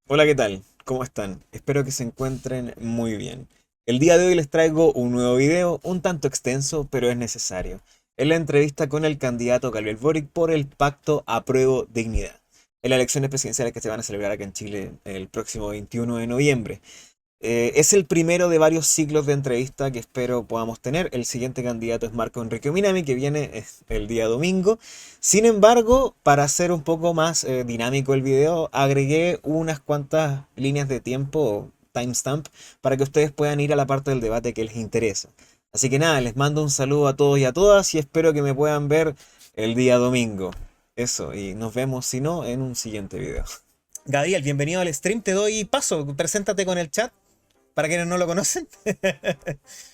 Hola, ¿qué tal? ¿Cómo están? Espero que se encuentren muy bien. El día de hoy les traigo un nuevo video, un tanto extenso, pero es necesario. Es la entrevista con el candidato Gabriel Boric por el Pacto Apruebo Dignidad, en las elecciones presidenciales que se van a celebrar acá en Chile el próximo 21 de noviembre. Es el primero de varios ciclos de entrevista que espero podamos tener. El siguiente candidato es Marco Enrique Minami, que viene el día domingo. Sin embargo, para hacer un poco más dinámico el video, agregué unas cuantas líneas de tiempo o timestamp para que ustedes puedan ir a la parte del debate que les interesa. Así que nada, les mando un saludo a todos y a todas y espero que me puedan ver el día domingo. Eso, y nos vemos si no en un siguiente video. Gabriel, bienvenido al stream, te doy paso, preséntate con el chat para quienes no lo conocen.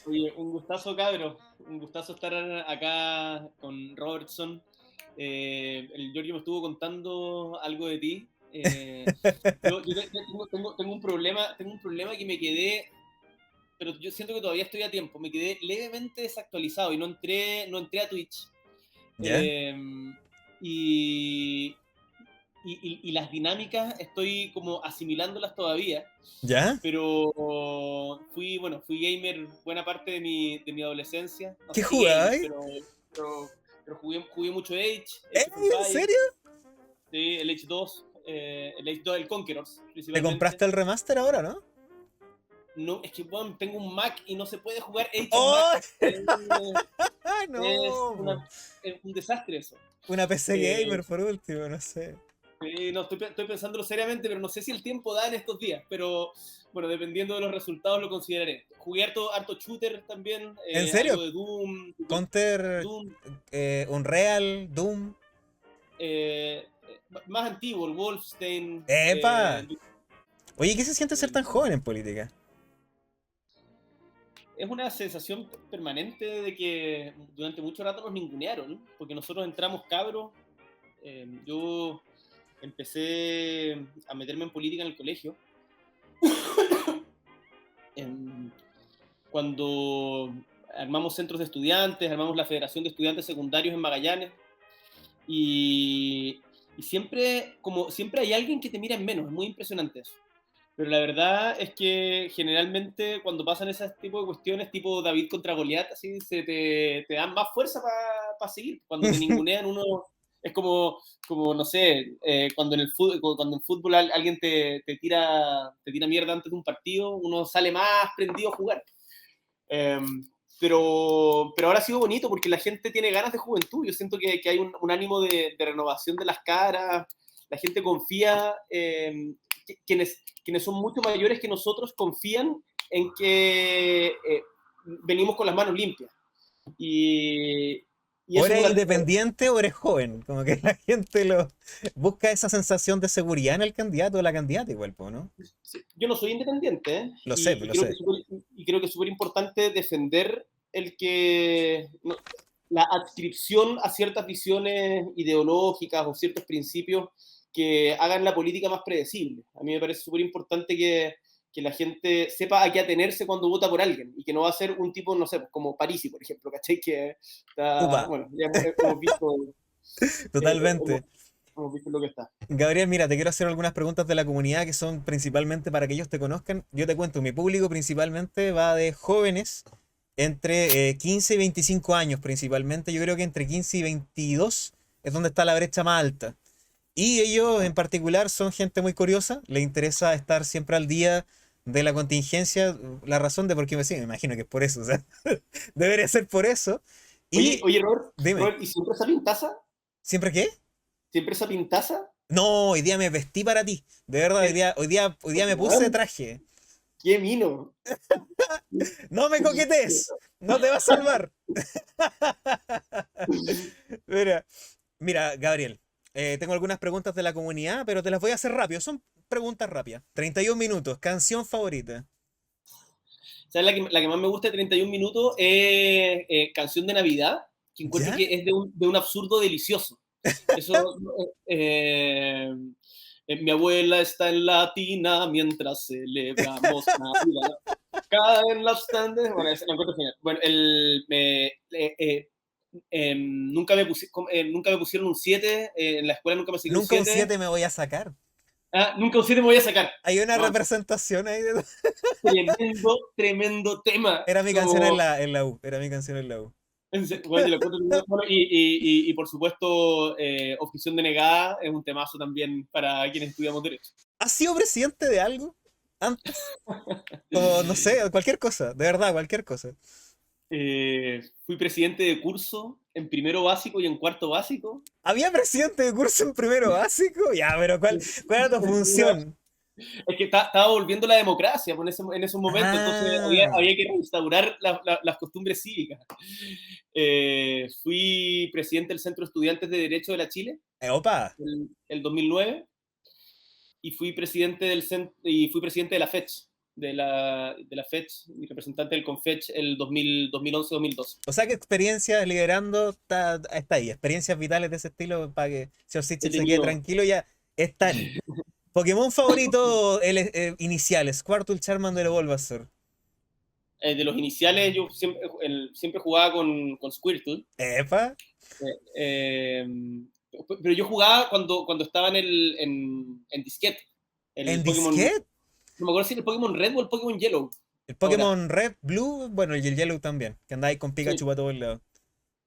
Oye, un gustazo, cabro. Un gustazo estar acá con Robertson. El Giorgio me estuvo contando algo de ti. Tengo un problema que me quedé, pero yo siento que todavía estoy a tiempo. Me quedé levemente desactualizado y no entré a Twitch. ¿Ya? Eh, y, y las dinámicas estoy como asimilándolas todavía. ¿Ya? Pero fui gamer buena parte de mi adolescencia. No ¿Qué sé si gamer, jugabas? pero, pero jugué mucho ¿Eh? Age of ¿En Empires, serio? sí, el Age 2, el Age 2 del Conquerors, ¿Te principalmente. compraste el remaster ahora, no? No, es que bueno, tengo un Mac y no se puede jugar Age en Mac. ¡Oh! Eh, es, No. es un desastre eso. Una PC Eh, gamer por último, no sé. no, estoy pensándolo seriamente, pero no sé si el tiempo da en estos días. Pero bueno, dependiendo de los resultados lo consideraré. Jugué harto shooter también, ¿En algo serio? de Doom, Counter, Doom, Unreal, Doom. eh, más antiguo, el Wolfenstein. ¡Epa! Oye, ¿qué se siente ser tan joven en política? Es una sensación permanente de que durante mucho rato nos ningunearon, porque nosotros entramos cabros. Yo empecé a meterme en política en el colegio. em, Cuando armamos centros de estudiantes, armamos la Federación de Estudiantes Secundarios en Magallanes, y, y siempre hay alguien que te mira en menos, es muy impresionante eso. Pero la verdad es que generalmente cuando pasan ese tipo de cuestiones, tipo David contra Goliat, así, te dan más fuerza para seguir. Cuando te ningunean, uno es como no sé, cuando en fútbol alguien te tira mierda antes de un partido, uno sale más prendido a jugar. Eh, pero ahora ha sido bonito porque la gente tiene ganas de juventud. Yo siento que hay un ánimo de renovación de las caras. La gente confía, quienes son mucho mayores que nosotros confían en que venimos con las manos limpias. Y, y O eso es eres una... independiente o eres joven. Como que la gente lo busca esa sensación de seguridad en el candidato o la candidata igual, po, ¿no? Yo no soy independiente, ¿eh? Lo sé, y, y lo creo que sé. es súper importante defender el que la adscripción a ciertas visiones ideológicas o ciertos principios que hagan la política más predecible. A mí me parece súper importante que la gente sepa a qué atenerse cuando vota por alguien y que no va a ser un tipo, no sé, como Parisi, por ejemplo, ¿cachai? Que está, Upa, bueno, ya hemos, totalmente. hemos visto lo que está. Gabriel, mira, te quiero hacer algunas preguntas de la comunidad que son principalmente para que ellos te conozcan. Yo te cuento, mi público principalmente va de jóvenes entre 15 y 25 años principalmente. Yo creo que entre 15 y 22 es donde está la brecha más alta. Y ellos en particular son gente muy curiosa, les interesa estar siempre al día de la contingencia. La razón de por qué me siguen, me imagino que es por eso, o sea, debería ser por eso. Oye, Y oye, Robert, dime, Robert, ¿y siempre esa pintaza? ¿siempre qué? ¿Siempre esa pintaza? No, hoy día me vestí para ti. De verdad, hoy día me puse de Weón, traje. qué mino. No me coquetes, no te va a salvar. Mira, mira, Gabriel, tengo algunas preguntas de la comunidad, pero te las voy a hacer rápido. Son preguntas rápidas. 31 minutos, canción favorita. ¿Sabes la que más me gusta de 31 minutos? Es Canción de Navidad, que encuentro ¿Ya? que es de un absurdo delicioso. Eso, mi abuela está en latina mientras celebramos Navidad. Caen las tandes. Bueno, la encuentro genial. Bueno, nunca me pusieron un 7 en la escuela nunca me saqué un Nunca un 7. 7 me voy a sacar. Ah, nunca usé te voy a sacar. Hay una No, representación ahí de... tremendo tema. Era mi canción Como, en la U, era mi canción en la U. bueno, yo lo encuentro tremendo. Bueno, y por supuesto, objeción denegada es un temazo también para quienes estudiamos Derecho. ¿Has sido presidente de algo antes? O no sé, cualquier cosa, de verdad, cualquier cosa. Fui presidente de curso en primero básico y en cuarto básico. ¿Había presidente de curso en primero básico? Ya, pero ¿cuál era tu función? Es que estaba volviendo la democracia pues, en esos momentos, entonces Ah, había que restaurar las costumbres cívicas. Fui presidente del Centro de Estudiantes de Derecho de la Chile opa. el 2009 y fui presidente de la FECH, de la FECH, y representante del CONFECH el 2011-2012. O sea que experiencias liderando está ahí. Experiencias vitales de ese estilo para que Sr. He Sichel se quede tenido tranquilo ya están. Pokémon favorito inicial, Squirtle, Charmander o Bulbasaur. de los iniciales, yo siempre jugaba con Squirtle. Epa, Eh, pero yo jugaba cuando estaba en disquete. en El Pokémon, no disquete. me acuerdo si el Pokémon Red o el Pokémon Yellow. El Ahora, Pokémon Red, Blue, bueno, y el Yellow también, que andáis con Pikachu sí. para todos lados.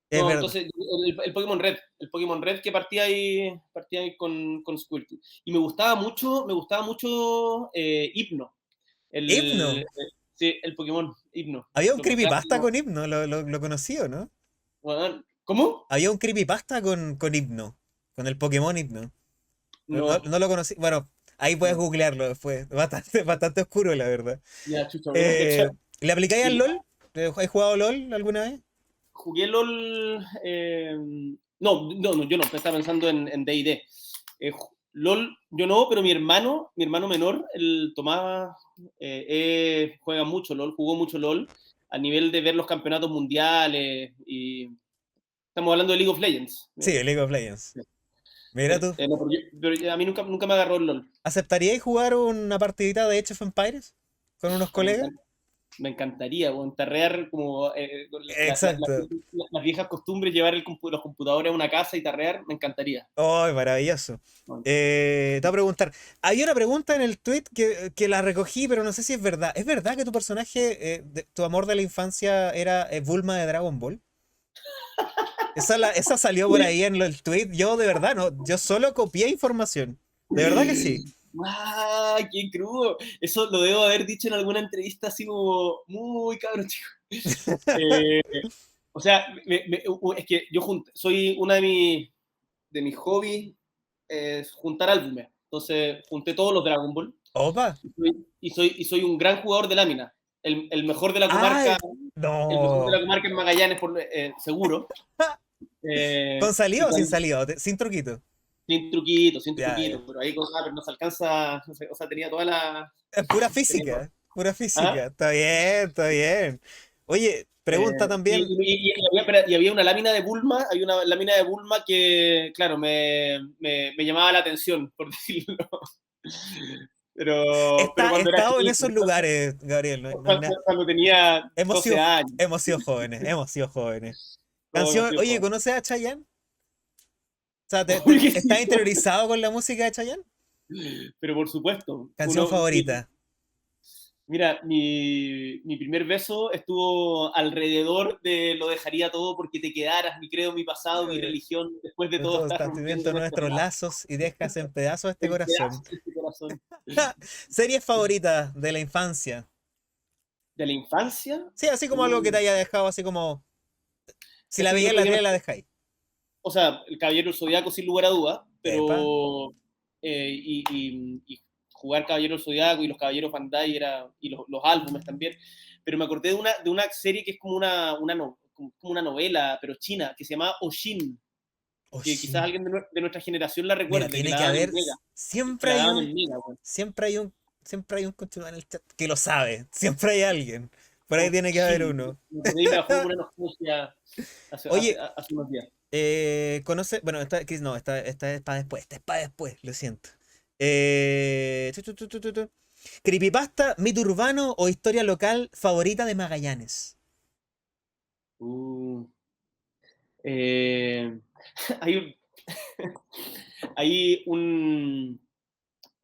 Es No, verdad. entonces el Pokémon Red que partía ahí con Squirtle. Y me gustaba mucho Hypno. Hipno. Sí, el Pokémon Hypno. Había un Lo encontraba creepypasta con Hipno, lo conocí, ¿o no? bueno, ¿cómo? Había un creepypasta con Hipno, con el Pokémon Hipno. No, No lo conocí. Bueno, ahí puedes no. googlearlo después. Bastante oscuro, la verdad. Ya, chucha, voy a cachar. ¿Le aplicáis al LOL? ¿Has jugado LOL alguna vez? Jugué LOL. No, no, no, yo no, estaba pensando en D&D. LOL, yo no, pero mi hermano menor, el Tomás, juega mucho LOL, jugó mucho LOL, a nivel de ver los campeonatos mundiales. Y estamos hablando de League of Legends. Sí, League of Legends. Sí, Mira tú. no, pero a mí nunca me agarró el LOL. ¿Aceptaríais jugar una partidita de Age of Empires con unos Oh, colegas? me encantaría, bueno, tarrear como Exacto. las viejas costumbres, llevar los computadores a una casa y tarrear, me encantaría. ¡Oh, maravilloso! Bueno, Te voy a preguntar. Hay una pregunta en el tweet que la recogí, pero no sé si es verdad. ¿Es verdad que tu personaje, tu amor de la infancia era Bulma de Dragon Ball? Esa salió por ahí en el tweet. Yo de verdad, no. Yo solo copié información. De verdad que sí. ¡ah, qué crudo! Eso lo debo haber dicho en alguna entrevista así como muy cabrón, chico. Eh, o sea, es que yo soy una de mis hobbies es juntar álbumes. Entonces junté todos los Dragon Ball Opa. y soy un gran jugador de lámina. El mejor de la comarca, ¡Ay! el mejor de No. la comarca en Magallanes, seguro. ¿Con Y salido o sin cuando, salido? Sin truquito. sin truquito, sin Ya, ya. truquito, pero ahí pero no se alcanza, no sé, o sea, tenía toda la... Es pura Tenía física. Pura ¿ah? física. Está bien, está bien. Oye, pregunta también. Y había una lámina de Bulma, que, claro, me llamaba la atención, por decirlo. Pero He cuando era estado en chico, esos lugares, Gabriel. No hay nada. cuando tenía 12 años, Hemos sido jóvenes, hemos sido jóvenes. todo hemos Canción, sido oye, jóvenes. ¿conoces a Chayanne? O sea, Obvio que ¿estás sí, interiorizado con la música de Chayanne? pero por supuesto. Canción favorita. Mira, mi primer beso estuvo alrededor de lo dejaría todo porque te quedaras, mi credo, mi pasado, mi Eh, religión, después de De todo todo estás rompiendo estás nuestros nuestros lazos lazos y dejas en pedazos este en corazón. pedazos este corazón. Series favoritas de la infancia. De la infancia, Sí, así como algo que te haya dejado, así como. Si es la que el veías en otro la día tele, la dejáis. o sea, el Caballero del Zodiaco sin lugar a dudas, Epa. pero y jugar Caballero del Zodiaco y los Caballeros Bandai y los álbumes también, pero me acordé de una serie que es como una novela, pero china, que se llama Oshin, que quizás Oshin. alguien de nuestra generación la Mira, recuerde, que tiene la que daban en haber. Mega, que Siempre la hay daban un. en Mega, weón. Siempre hay un. Siempre hay un continuo en el chat que lo sabe. Siempre hay alguien. Por ahí tiene que haber Oshin, uno. me acordé y me bajó como una nostalgia hace, hace, Oye, hace unos días. conoce. Bueno, no, esta es para después. Esta es para después, lo siento. Tu. Creepypasta, mito urbano o historia local favorita de Magallanes. Uh, eh, hay un, hay un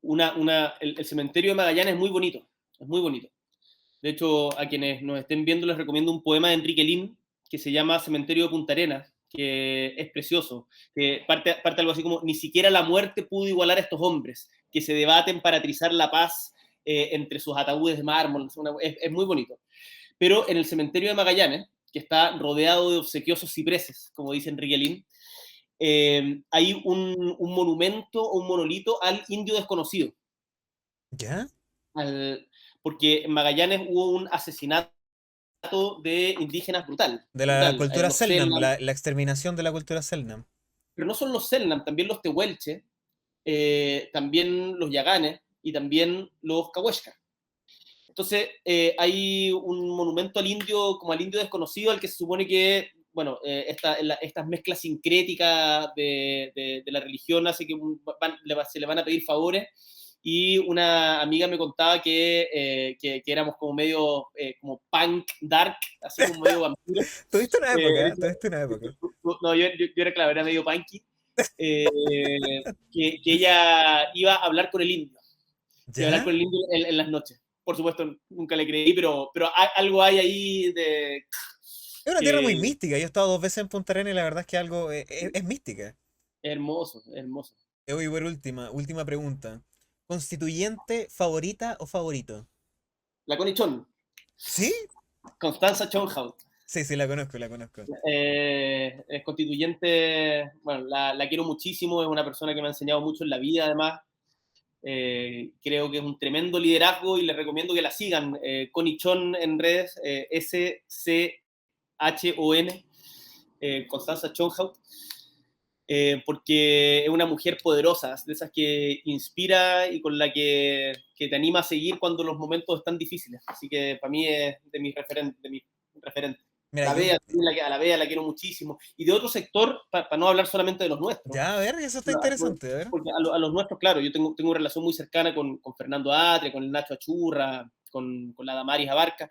el cementerio de Magallanes es muy bonito, es muy bonito. De hecho, a quienes nos estén viendo les recomiendo un poema de Enrique Lin que se llama Cementerio de Punta Arenas, que es precioso, que parte algo así como, ni siquiera la muerte pudo igualar a estos hombres, que se debaten para trizar la paz entre sus ataúdes de mármol, es muy bonito. Pero en el cementerio de Magallanes, que está rodeado de obsequiosos cipreses, como dice Enrique Lin, hay un monumento o un monolito al indio desconocido. ¿Ya? Al, porque en Magallanes hubo un asesinato de indígenas brutal, De la brutal. cultura Los Selknam, Selknam, la exterminación de la cultura Selknam. pero no son los Selknam, también los Tehuelche, también los Yaganes y también los Cahuéscar. Entonces, hay un monumento al indio, como al indio desconocido, al que se supone que, bueno, estas mezclas sincréticas de la religión hace que se le van a pedir favores. Y una amiga me contaba que éramos como medio como punk dark, así como medio vampiro. Tuviste una época, Decía, tuviste una época. no, yo era claro, era medio punky. eh, que ella iba a hablar con el indio y hablar ¿Ya? con el indio en las noches. Por supuesto, nunca le creí, pero algo hay ahí de Es una tierra muy que mística. Yo he estado 2 veces en Punta Arenas y la verdad es que algo es mística. hermoso, hermoso. Voy por última pregunta. ¿Constituyente favorita o favorito? La Connie Chon, ¿Sí? Constanza Chonhout, Sí, sí, la conozco, la conozco. es constituyente, bueno, la quiero muchísimo, es una persona que me ha enseñado mucho en la vida, además. Creo que es un tremendo liderazgo y les recomiendo que la sigan. Connie Chon en redes, SCHON, Constanza Chonhout. Porque es una mujer poderosa, de esas que inspira y con la que te anima a seguir cuando los momentos están difíciles. Así que para mí es de mis referentes. De mis referentes. Mira, La yo. Bea, a la Bea la quiero muchísimo. Y de otro sector, para no hablar solamente de los nuestros, Ya, a ver, eso está interesante, a ver. porque a los nuestros, claro, yo tengo una relación muy cercana con Fernando Atre, con el Nacho Achurra, con la Damaris Abarca,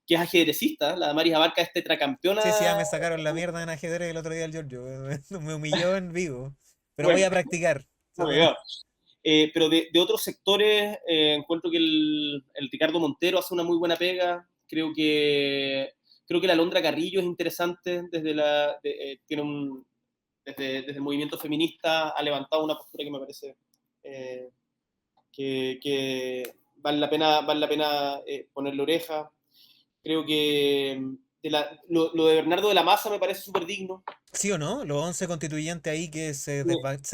que es ajedrecista. La Damaris Abarca es Sí, sí, ya tetracampeona. me sacaron la mierda en ajedrez el otro día el Giorgio. Me humilló en vivo. Pero voy Bueno, a practicar. no me veo. Pero de otros sectores, encuentro que el Ricardo Montero hace una muy buena pega. Creo que la Londra Carrillo es interesante tiene desde el movimiento feminista ha levantado una postura que me parece eh, que vale la pena ponerle oreja. Creo que lo de Bernardo de la Maza me parece súper digno. ¿Sí o no? Los 11 constituyentes ahí que se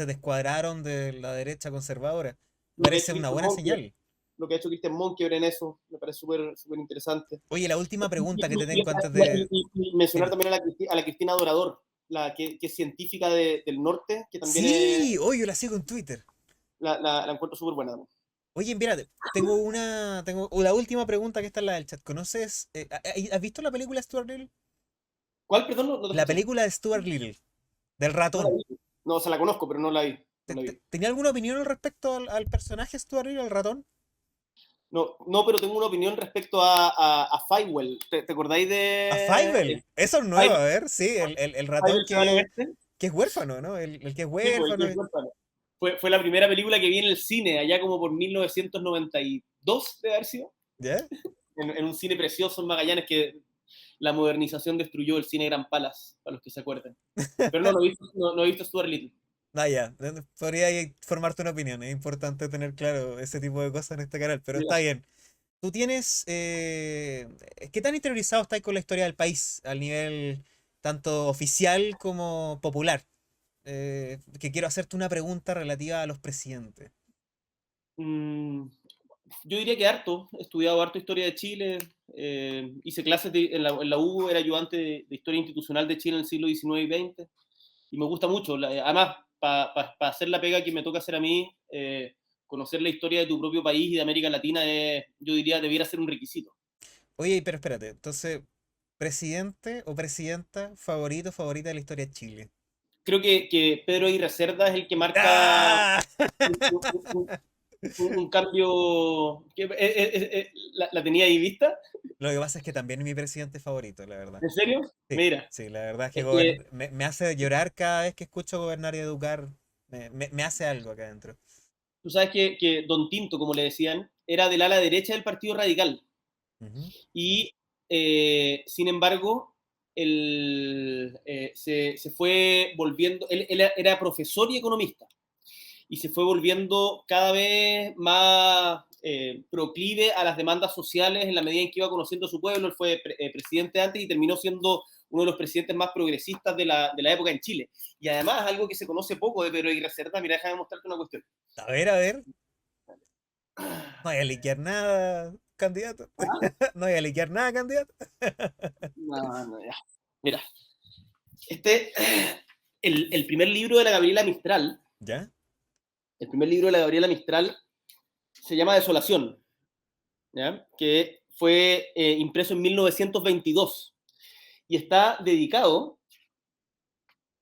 descuadraron de la derecha conservadora. Lo que ha Parece hecho una Cristian buena Monke, señal. lo que ha hecho Cristian Monke en eso, me parece súper súper interesante. Oye, la última pregunta que te Y, tengo antes de. y mencionar Dime. también a la Cristina Dorador, que es científica del norte, que también Sí, oye, yo la sigo en Twitter. la encuentro súper buena. Oye, mírate, tengo la última pregunta que está en la del chat. ¿Conoces, has visto la película Stuart Little? ¿Cuál, perdón? No te La escuché. película de Stuart Little, del No la ratón. vi. No, o sea, la conozco, pero no la vi. No la vi. ¿Tenía alguna opinión al respecto al personaje Stuart Little, al ratón? No, no, pero tengo una opinión respecto a Fywell. ¿Te acordáis A de Fievel, eso es nuevo, Fywell, a ver, sí, el ratón Fywell se vale que, este? que es huérfano, ¿no? El que es Sí, pues, huérfano. fue la primera película que vi en el cine, allá como por 1992, debe haber sido, ¿Ya? en un cine precioso en Magallanes que la modernización destruyó el cine Gran Palas, para los que se acuerden. Pero no he visto Stuart Little. Ah, ya, podría ahí formarte una opinión, es importante tener claro ese tipo de cosas en este canal, pero está bien. Tú tienes, ¿qué tan interiorizado estás con la historia del país al nivel tanto oficial como popular? Que quiero hacerte una pregunta relativa a los presidentes. Mm, yo diría que harto, he estudiado harto historia de Chile, hice clases en la U, era ayudante de historia institucional de Chile en el siglo XIX y XX, y me gusta mucho. Además, para hacer la pega que me toca hacer a mí, conocer la historia de tu propio país y de América Latina, yo diría, debiera ser un requisito. Oye, pero espérate, entonces, ¿presidente o presidenta favorito, favorita de la historia de Chile? Creo que Pedro Aguirre Cerda es el que marca ¡Ah! un, un- un cambio. ¿La tenía ahí vista? Lo que pasa es que también es mi presidente favorito, la verdad. ¿En serio? Sí, Mira, sí, la verdad es que es que me hace llorar cada vez que escucho gobernar y educar. Me hace algo acá adentro. tú sabes que Don Tinto, como le decían, era del ala derecha del Partido Radical. Ujú. Y, sin embargo, se fue volviendo, él era profesor y economista, y se fue volviendo cada vez más proclive a las demandas sociales en la medida en que iba conociendo a su pueblo. Él fue presidente antes y terminó siendo uno de los presidentes más progresistas de la época en Chile. Y además, algo que se conoce poco de Pedro Aguirre Cerda, mira, déjame mostrarte una cuestión. A ver, no voy a liquear nada, candidato. No voy a liquear nada, candidato. No, no, ya. Mira, este, el primer libro de la Gabriela Mistral, ¿Ya? el primer libro de la Gabriela Mistral se llama Desolación, ¿ya? Que fue impreso en 1922 y está dedicado,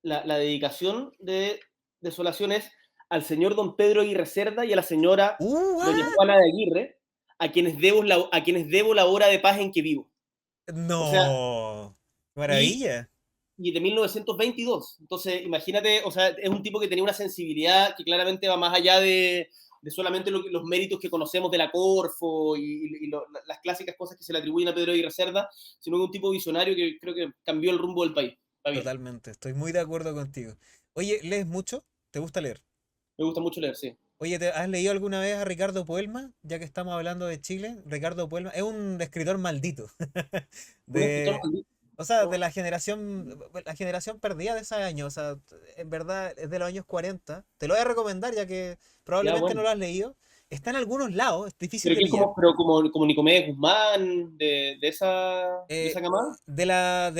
la dedicación de Desolación es al señor don Pedro Aguirre Cerda y a la señora doña What? Juana de Aguirre, a quienes debo la hora de paz en que vivo. O sea, No. y Maravilla. de 1922. Entonces, imagínate, o sea, es un tipo que tenía una sensibilidad que claramente va más allá de solamente los méritos que conocemos de la Corfo y las clásicas cosas que se le atribuyen a Pedro Aguirre Cerda, sino que un tipo visionario que creo que cambió el rumbo del país. Está bien. Totalmente, estoy muy de acuerdo contigo. Oye, ¿lees mucho? ¿Te gusta leer? Me gusta mucho leer, sí. Oye, ¿has leído alguna vez a Ricardo Puelma? Ya que estamos hablando de Chile, Ricardo Puelma es un escritor maldito. Un escritor De, maldito, o sea, de ¿no? la generación perdida de ese año. O sea, en verdad es de los años 40. Te lo voy a recomendar ya que Ya, probablemente no bueno. lo has leído. Está en algunos lados, es difícil Pero de que es pillar. como Nicomedes Guzmán, de esa Eh, camada. del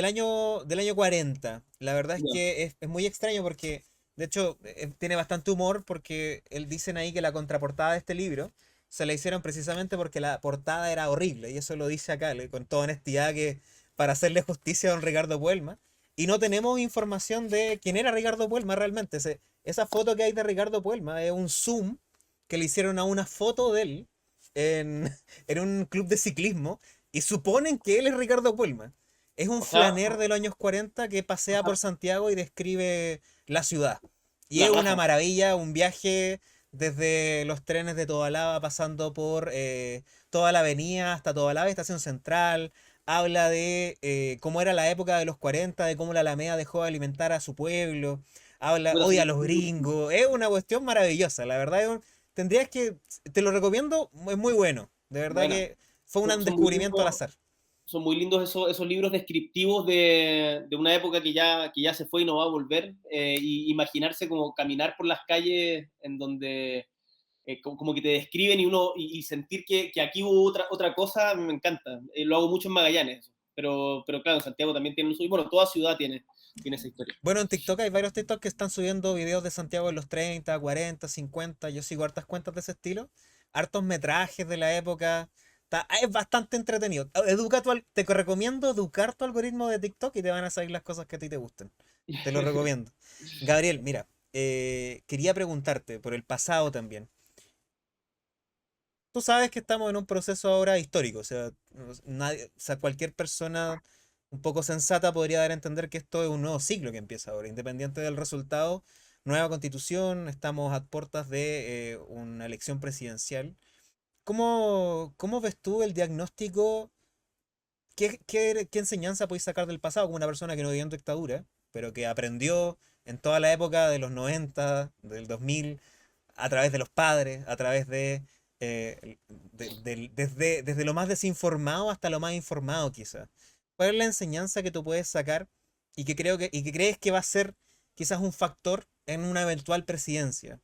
año 40. La verdad es Ya. que es muy extraño porque, de hecho, tiene bastante humor porque él dicen ahí que la contraportada de este libro se la hicieron precisamente porque la portada era horrible. Y eso lo dice acá, con toda honestidad, que para hacerle justicia a don Ricardo Puelma. Y no tenemos información de quién era Ricardo Puelma realmente. Esa foto que hay de Ricardo Puelma es un zoom que le hicieron a una foto de él en, en un club de ciclismo y suponen que él es Ricardo Puelma. Es un O sea, flaner de los años 40 que pasea por Santiago y describe la ciudad. Y la es una raja. maravilla, un viaje desde los trenes de Tobalaba, pasando por toda la avenida hasta Tobalaba, estación central. Habla de cómo era la época de los 40, de cómo la Alameda dejó de alimentar a su pueblo. Habla, Puta, odia a sí, los gringos. Es una cuestión maravillosa, la verdad. Tendrías que, te lo recomiendo, es muy bueno. De verdad buena. que fue un Son muy descubrimiento al lindos, azar. son muy lindos esos libros descriptivos de una época que ya se fue y no va a volver. Y imaginarse como caminar por las calles en donde como que te describen y sentir que aquí hubo otra cosa, me encanta. Lo hago mucho en Magallanes, eso. Pero claro, en Santiago también tiene un suyo. Bueno, toda ciudad tiene esa historia. Bueno, en TikTok hay varios TikTok que están subiendo videos de Santiago en los 30, 40, 50. Yo sigo hartas cuentas de ese estilo. Hartos metrajes de la época. Es bastante entretenido. Te recomiendo educar tu algoritmo de TikTok y te van a salir las cosas que a ti te gusten. Te lo recomiendo. Gabriel, mira, quería preguntarte por el pasado también. Tú sabes que estamos en un proceso ahora histórico, o sea, o sea, cualquier persona un poco sensata podría dar a entender que esto es un nuevo ciclo que empieza ahora, independiente del resultado, nueva constitución, estamos a puertas de una elección presidencial. ¿Cómo ves tú el diagnóstico? ¿Qué enseñanza puedes sacar del pasado como una persona que no vivió en dictadura, pero que aprendió en toda la época de los 90, del 2000, a través de los padres, a través desde lo más desinformado hasta lo más informado quizás? ¿Cuál es la enseñanza que tú puedes sacar y que crees que va a ser quizás un factor en una eventual presidencia?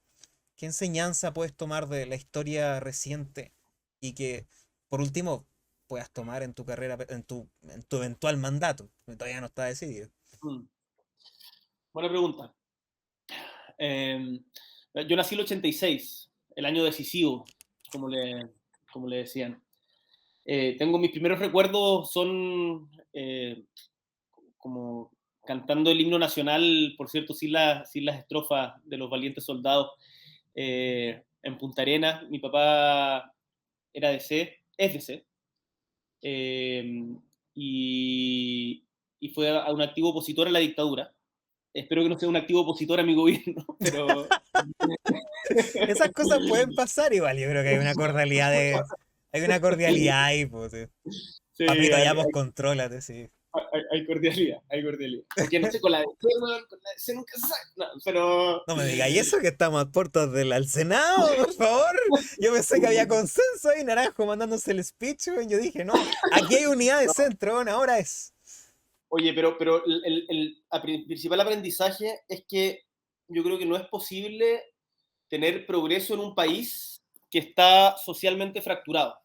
¿Qué enseñanza puedes tomar de la historia reciente y que, por último, puedas tomar en tu carrera, en tu eventual mandato? Todavía no está decidido. Mm. Buena pregunta. Eh, yo nací en el 86, el año decisivo, como le, como le decían. Tengo mis primeros recuerdos son como cantando el himno nacional, por cierto, sin las estrofas de los valientes soldados, en Punta Arenas. Mi papá era de C, es de C, eh, y, y fue a un activo opositor a la dictadura. Espero que no sea un activo opositor a mi gobierno, pero Esas cosas pueden pasar igual, yo creo que hay una cordialidad ahí, pues. Sí. Sí, Papito, ya pues contrólate, sí. hay cordialidad, hay cordialidad. Porque no sé, con la de C, weón, con la de C nunca se sabe. No, pero. No me digáis eso que estamos a puertas del al Senado, por favor. Yo pensé que había consenso ahí, Naranjo mandándose el speech, weón. Yo dije, no, aquí hay unidad de centro, weón, ahora es. Oye, pero principal aprendizaje es que yo creo que no es posible tener progreso en un país que está socialmente fracturado.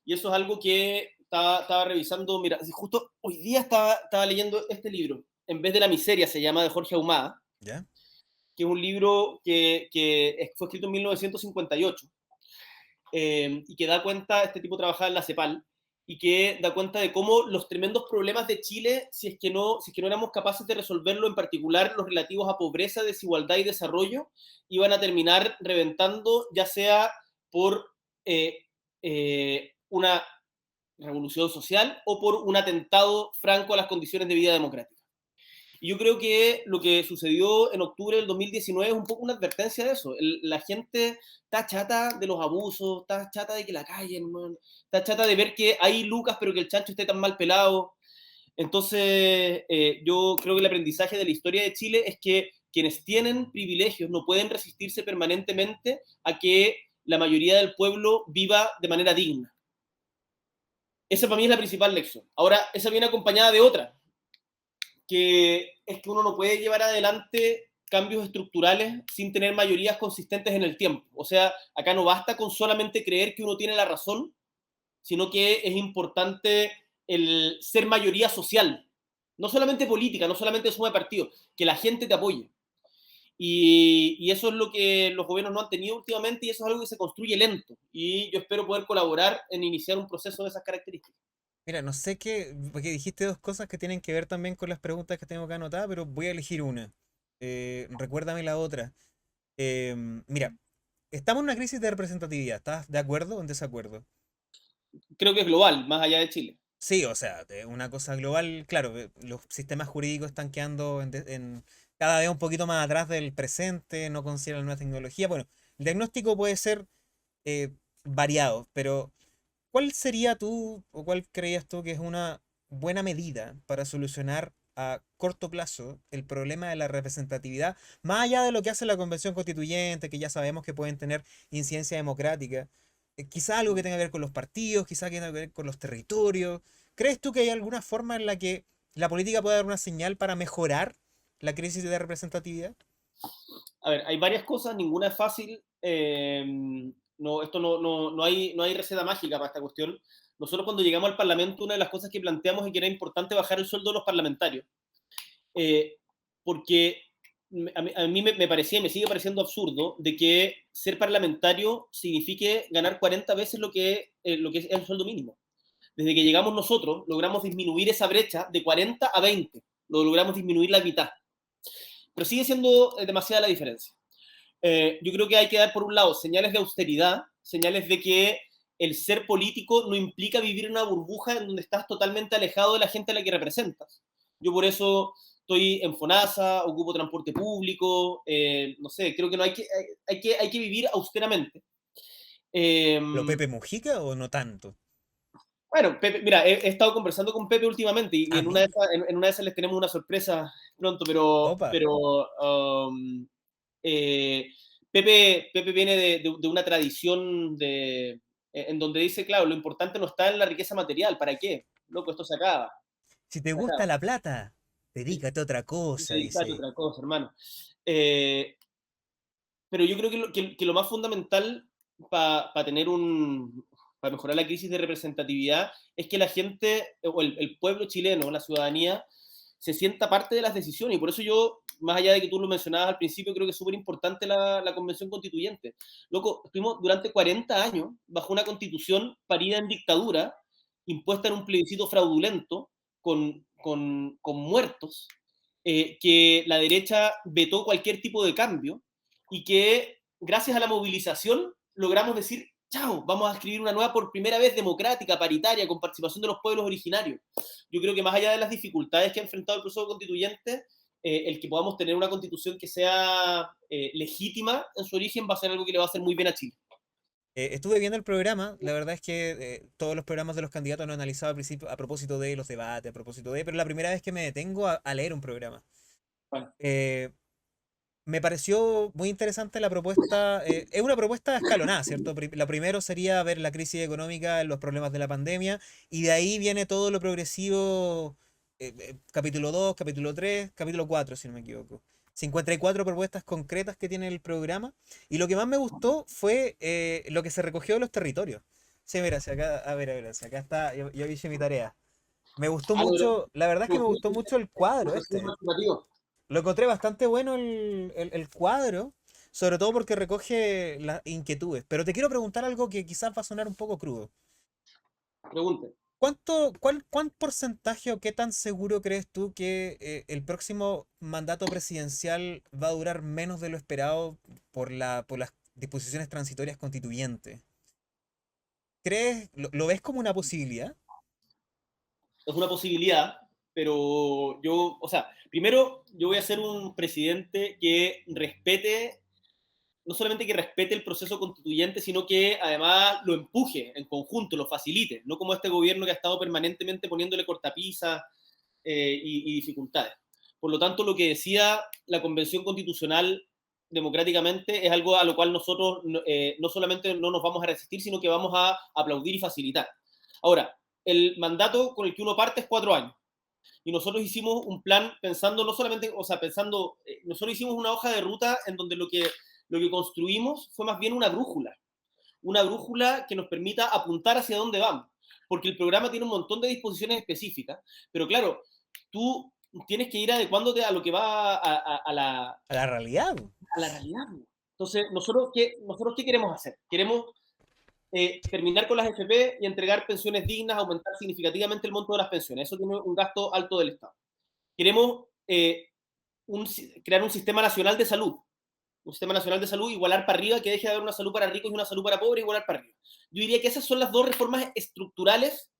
Y eso es algo que estaba revisando, mira, justo hoy día estaba leyendo este libro, En vez de la miseria se llama, de Jorge Ahumada, ¿Ya? que es un libro que fue escrito en 1958 y que da cuenta, este tipo trabajaba en la CEPAL, y que da cuenta de cómo los tremendos problemas de Chile, si es que no éramos capaces de resolverlo, en particular los relativos a pobreza, desigualdad y desarrollo, iban a terminar reventando, ya sea por una revolución social o por un atentado franco a las condiciones de vida democrática. Y yo creo que lo que sucedió en octubre del 2019 es un poco una advertencia de eso. La gente está chata de los abusos, está chata de que la callen, man. Está chata de ver que hay lucas pero que el chancho esté tan mal pelado. Entonces, yo creo que el aprendizaje de la historia de Chile es que quienes tienen privilegios no pueden resistirse permanentemente a que la mayoría del pueblo viva de manera digna. Esa para mí es la principal lección. Ahora, esa viene acompañada de otra, que es que uno no puede llevar adelante cambios estructurales sin tener mayorías consistentes en el tiempo. O sea, acá no basta con solamente creer que uno tiene la razón, sino que es importante el ser mayoría social, no solamente política, no solamente suma de partido, que la gente te apoye. Y eso es lo que los gobiernos no han tenido últimamente y eso es algo que se construye lento. Y yo espero poder colaborar en iniciar un proceso de esas características. Mira, no sé qué, porque dijiste dos cosas que tienen que ver también con las preguntas que tengo que anotar, pero voy a elegir una. Recuérdame la otra. Mira, estamos en una crisis de representatividad. ¿Estás de acuerdo o en desacuerdo? Creo que es global, más allá de Chile. Sí, o sea, de una cosa global, claro, los sistemas jurídicos están quedando cada vez un poquito más atrás del presente, no consideran la nueva tecnología. Bueno, el diagnóstico puede ser eh, variado, pero ¿cuál sería tú o cuál creías tú que es una buena medida para solucionar a corto plazo el problema de la representatividad, más allá de lo que hace la Convención Constituyente, que ya sabemos que pueden tener incidencia democrática? Quizá algo que tenga que ver con los partidos, quizá que tenga que ver con los territorios. ¿Crees tú que hay alguna forma en la que la política puede dar una señal para mejorar la crisis de representatividad? A ver, hay varias cosas, ninguna es fácil. No, esto no hay receta mágica para esta cuestión. Nosotros cuando llegamos al Parlamento, una de las cosas que planteamos es que era importante bajar el sueldo de los parlamentarios. Eh, porque a mí me parecía y me sigue pareciendo absurdo de que ser parlamentario signifique ganar 40 veces lo que es el sueldo mínimo. Desde que llegamos nosotros, logramos disminuir esa brecha de 40 a 20. Lo logramos disminuir la mitad. Pero sigue siendo demasiada la diferencia. Yo creo que hay que dar, por un lado, señales de austeridad, señales de que el ser político no implica vivir en una burbuja en donde estás totalmente alejado de la gente a la que representas. Yo por eso estoy en FONASA, ocupo transporte público, no sé, creo que no hay que vivir austeramente. Eh, ¿Lo Pepe Mujica o no tanto? bueno, Pepe, mira, he estado conversando con Pepe últimamente y Ah, en una de mira. esas, en una de esas les tenemos una sorpresa pronto, pero, Opa. pero eh, Pepe viene de una tradición en donde dice, claro, lo importante no está en la riqueza material, ¿para qué? Loco, esto se acaba, Si te se acaba. gusta la plata, Sí, dedícate a otra y cosa, dedícate a dice. otra cosa, hermano. Eh, pero yo creo que lo más fundamental para tener para mejorar la crisis de representatividad es que la gente, o el pueblo chileno, la ciudadanía, se sienta parte de las decisiones. Y por eso yo, más allá de que tú lo mencionabas al principio, creo que es súper importante la Convención Constituyente. Loco, estuvimos durante 40 años bajo una constitución parida en dictadura, impuesta en un plebiscito fraudulento, con muertos, que la derecha vetó cualquier tipo de cambio y que gracias a la movilización logramos decir, chao, vamos a escribir una nueva por primera vez democrática, paritaria, con participación de los pueblos originarios. Yo creo que más allá de las dificultades que ha enfrentado el proceso constituyente, el que podamos tener una constitución que sea legítima en su origen va a ser algo que le va a hacer muy bien a Chile. Estuve viendo el programa, la verdad es que todos los programas de los candidatos lo he analizado al principio a propósito de los debates, a propósito de, pero la primera vez que me detengo a leer un programa. Bueno, Eh, Me pareció muy interesante la propuesta. Es una propuesta escalonada, ¿cierto? Lo primero sería ver la crisis económica, los problemas de la pandemia, y de ahí viene todo lo progresivo, capítulo 2, capítulo 3, capítulo 4, si no me equivoco. 54 propuestas concretas que tiene el programa, y lo que más me gustó fue lo que se recogió de los territorios. Sí, mira, si acá, a ver, si acá está, yo hice mi tarea. Me gustó algo de mucho, la verdad es que me los gustó mucho el cuadro resumen este. afirmativo. Lo encontré bastante bueno el cuadro, sobre todo porque recoge las inquietudes. Pero te quiero preguntar algo que quizás va a sonar un poco crudo. Pregunte. ¿Cuán porcentaje o qué tan seguro crees tú que el próximo mandato presidencial va a durar menos de lo esperado por las disposiciones transitorias constituyentes? ¿Lo ves como una posibilidad? Es una posibilidad, pero yo, o sea, primero yo voy a ser un presidente que respete, no solamente que respete el proceso constituyente, sino que además lo empuje en conjunto, lo facilite, no como este gobierno que ha estado permanentemente poniéndole cortapisas y dificultades. Por lo tanto, lo que decía la Convención Constitucional democráticamente es algo a lo cual nosotros no solamente no nos vamos a resistir, sino que vamos a aplaudir y facilitar. Ahora, el mandato con el que uno parte es 4 años. Y nosotros hicimos un plan pensando no solamente, o sea, pensando, nosotros hicimos una hoja de ruta en donde lo que construimos fue más bien una brújula que nos permita apuntar hacia dónde vamos. Porque el programa tiene un montón de disposiciones específicas, pero claro, tú tienes que ir adecuándote a lo que va A la realidad. a la realidad. Entonces, nosotros qué queremos hacer? Queremos terminar con las FP y entregar pensiones dignas, aumentar significativamente el monto de las pensiones. Eso tiene un gasto alto del Estado. Queremos crear un sistema nacional de salud, igualar para arriba, que deje de haber una salud para ricos y una salud para pobres, igualar para arriba. Yo diría que esas son las dos reformas estructurales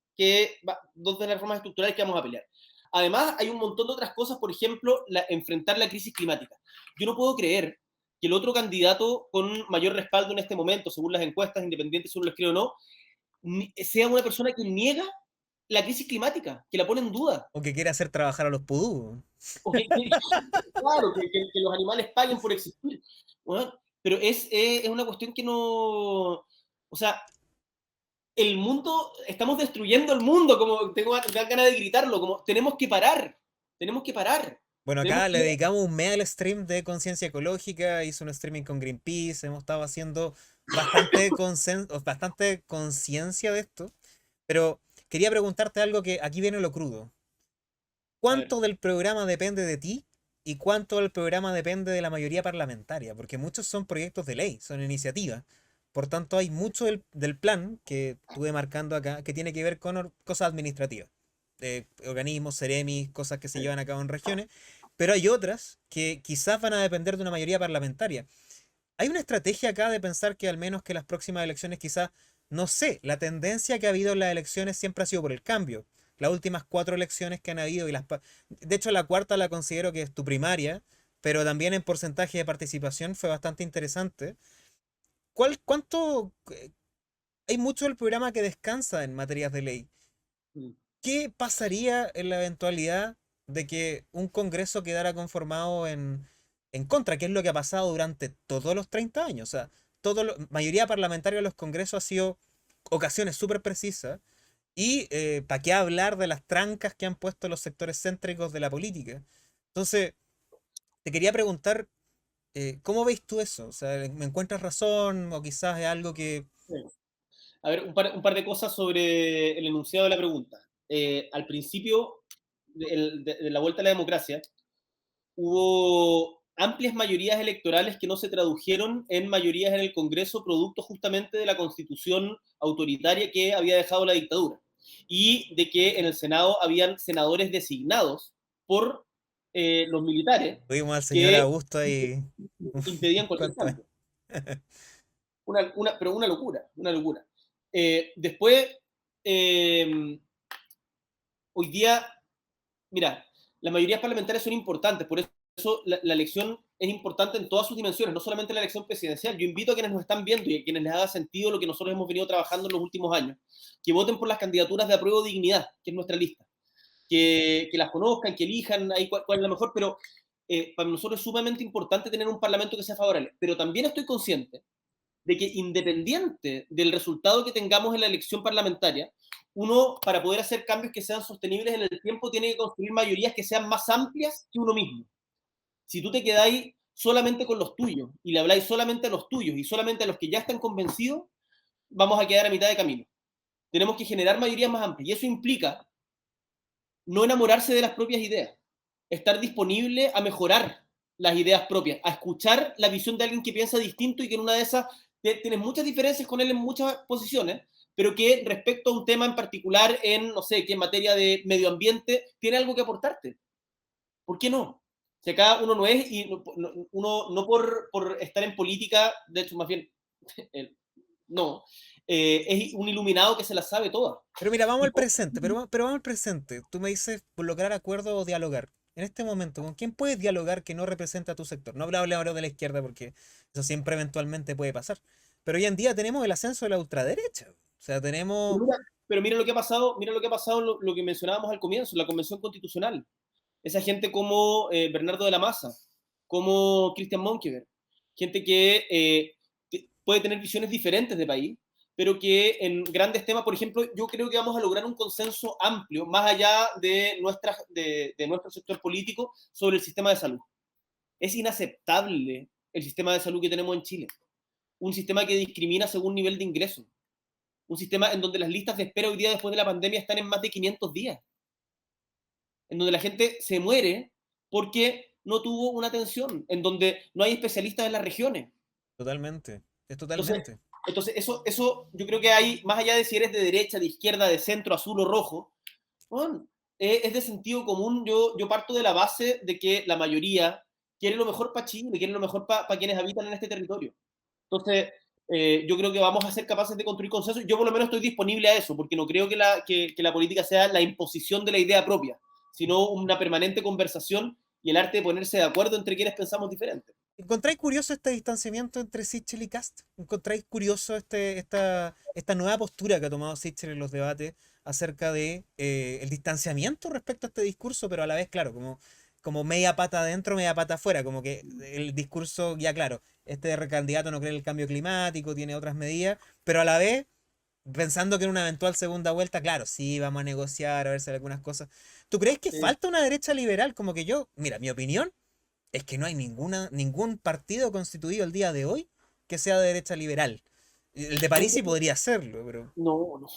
dos de las reformas estructurales que vamos a pelear. Además, hay un montón de otras cosas, por ejemplo, enfrentar la crisis climática. Yo no puedo creer que el otro candidato con mayor respaldo en este momento, según las encuestas, independientes si uno lo escribe o no, sea una persona que niega la crisis climática, que la pone en duda. O que quiere hacer trabajar a los pudú. O claro, que los animales paguen por existir. Bueno, pero es una cuestión que no. O sea, el mundo, estamos destruyendo el mundo, como tengo ganas de gritarlo, como tenemos que parar, tenemos que parar. Bueno, Tenemos acá le que, dedicamos un mes al stream de conciencia ecológica, hice un streaming con Greenpeace, hemos estado haciendo bastante conciencia de esto, pero quería preguntarte algo que aquí viene lo crudo. a ver, ¿Cuánto del programa depende de ti y cuánto del programa depende de la mayoría parlamentaria? Porque muchos son proyectos de ley, son iniciativas. Por tanto, hay mucho del plan que estuve marcando acá que tiene que ver con cosas administrativas, organismos, seremis, cosas que se llevan a cabo en regiones, pero hay otras que quizás van a depender de una mayoría parlamentaria. Hay una estrategia acá de pensar que al menos que las próximas elecciones quizás, no sé, la tendencia que ha habido en las elecciones siempre ha sido por el cambio. Las últimas 4 elecciones que han habido, de hecho la cuarta la considero que es tu primaria, pero también en porcentaje de participación fue bastante interesante. ¿Cuánto? Hay mucho del programa que descansa en materias de ley. mm, ¿Qué pasaría en la eventualidad de que un Congreso quedara conformado en contra? ¿Qué es lo que ha pasado durante todos los 30 años? O sea, mayoría parlamentaria de los Congresos ha sido ocasiones súper precisas. Y para qué hablar de las trancas que han puesto los sectores céntricos de la política. Entonces, te quería preguntar, ¿cómo veis tú eso? O sea, ¿me encuentras razón o quizás es algo que... sí. A ver, un par de cosas sobre el enunciado de la pregunta. Al principio de la vuelta a la democracia, hubo amplias mayorías electorales que no se tradujeron en mayorías en el Congreso, producto justamente de la constitución autoritaria que había dejado la dictadura. Y de que en el Senado habían senadores designados por los militares Tuvimos al señor que Augusto ahí... impedían cualquier ¿Cuánto es? cambio. Pero una locura, una locura. Después, eh, hoy día, mira, las mayorías parlamentarias son importantes, por eso eso la elección es importante en todas sus dimensiones, no solamente la elección presidencial. Yo invito a quienes nos están viendo y a quienes les haga sentido lo que nosotros hemos venido trabajando en los últimos años, que voten por las candidaturas de Apruebo Dignidad, que es nuestra lista, que las conozcan, que elijan ahí cuál es la mejor, pero para nosotros es sumamente importante tener un parlamento que sea favorable. Pero también estoy consciente de que independiente del resultado que tengamos en la elección parlamentaria, uno, para poder hacer cambios que sean sostenibles en el tiempo, tiene que construir mayorías que sean más amplias que uno mismo. Si tú te quedáis solamente con los tuyos y le habláis solamente a los tuyos y solamente a los que ya están convencidos, vamos a quedar a mitad de camino. Tenemos que generar mayorías más amplias y eso implica no enamorarse de las propias ideas, estar disponible a mejorar las ideas propias, a escuchar la visión de alguien que piensa distinto y que en una de esas tienes muchas diferencias con él en muchas posiciones, pero que respecto a un tema en particular, en, no sé, que en materia de medio ambiente, tiene algo que aportarte. ¿Por qué no? Si acá uno no es, y uno no por estar en política, de hecho, más bien, no, es un iluminado que se la sabe toda. Pero mira, vamos Y al presente, pero vamos al presente. Tú me dices por lograr acuerdo o dialogar. En este momento, ¿con quién puedes dialogar que no representa a tu sector? No hablo ahora de la izquierda porque eso siempre eventualmente puede pasar. Pero hoy en día tenemos el ascenso de la ultraderecha. O sea, tenemos pero mira lo que ha pasado, lo que mencionábamos al comienzo, la Convención Constitucional. Esa gente como Bernardo de la Maza, como Christian Monkeberg, gente que puede tener visiones diferentes de país, pero que en grandes temas, por ejemplo, yo creo que vamos a lograr un consenso amplio, más allá de nuestro sector político, sobre el sistema de salud. Es inaceptable el sistema de salud que tenemos en Chile. Un sistema que discrimina según nivel de ingreso. Un sistema en donde las listas de espera hoy día después de la pandemia están en más de 500 días. En donde la gente se muere porque no tuvo una atención, en donde no hay especialistas en las regiones. totalmente. Es Entonces, totalmente. eso yo creo que hay, más allá de si eres de derecha, de izquierda, de centro, azul o rojo, bueno, es de sentido común. Yo parto de la base de que la mayoría quiere lo mejor para Chile, quiere lo mejor para quienes habitan en este territorio. Entonces, yo creo que vamos a ser capaces de construir consenso. Yo por lo menos estoy disponible a eso, porque no creo que la política sea la imposición de la idea propia, sino una permanente conversación y el arte de ponerse de acuerdo entre quienes pensamos diferente. ¿Encontráis curioso este distanciamiento entre Sichel y Cast? ¿Encontráis curioso esta nueva postura que ha tomado Sichel en los debates acerca de el distanciamiento respecto a este discurso, pero a la vez, claro, como media pata adentro, media pata afuera, como que el discurso, ya claro, este recandidato no cree en el cambio climático, tiene otras medidas, pero a la vez pensando que en una eventual segunda vuelta, claro, sí, vamos a negociar, a ver si hay algunas cosas. ¿Tú crees que Sí, falta una derecha liberal? Como que yo, mira, mi opinión es que no hay ningún partido constituido el día de hoy que sea de derecha liberal. El de París sí podría serlo, pero. no, no.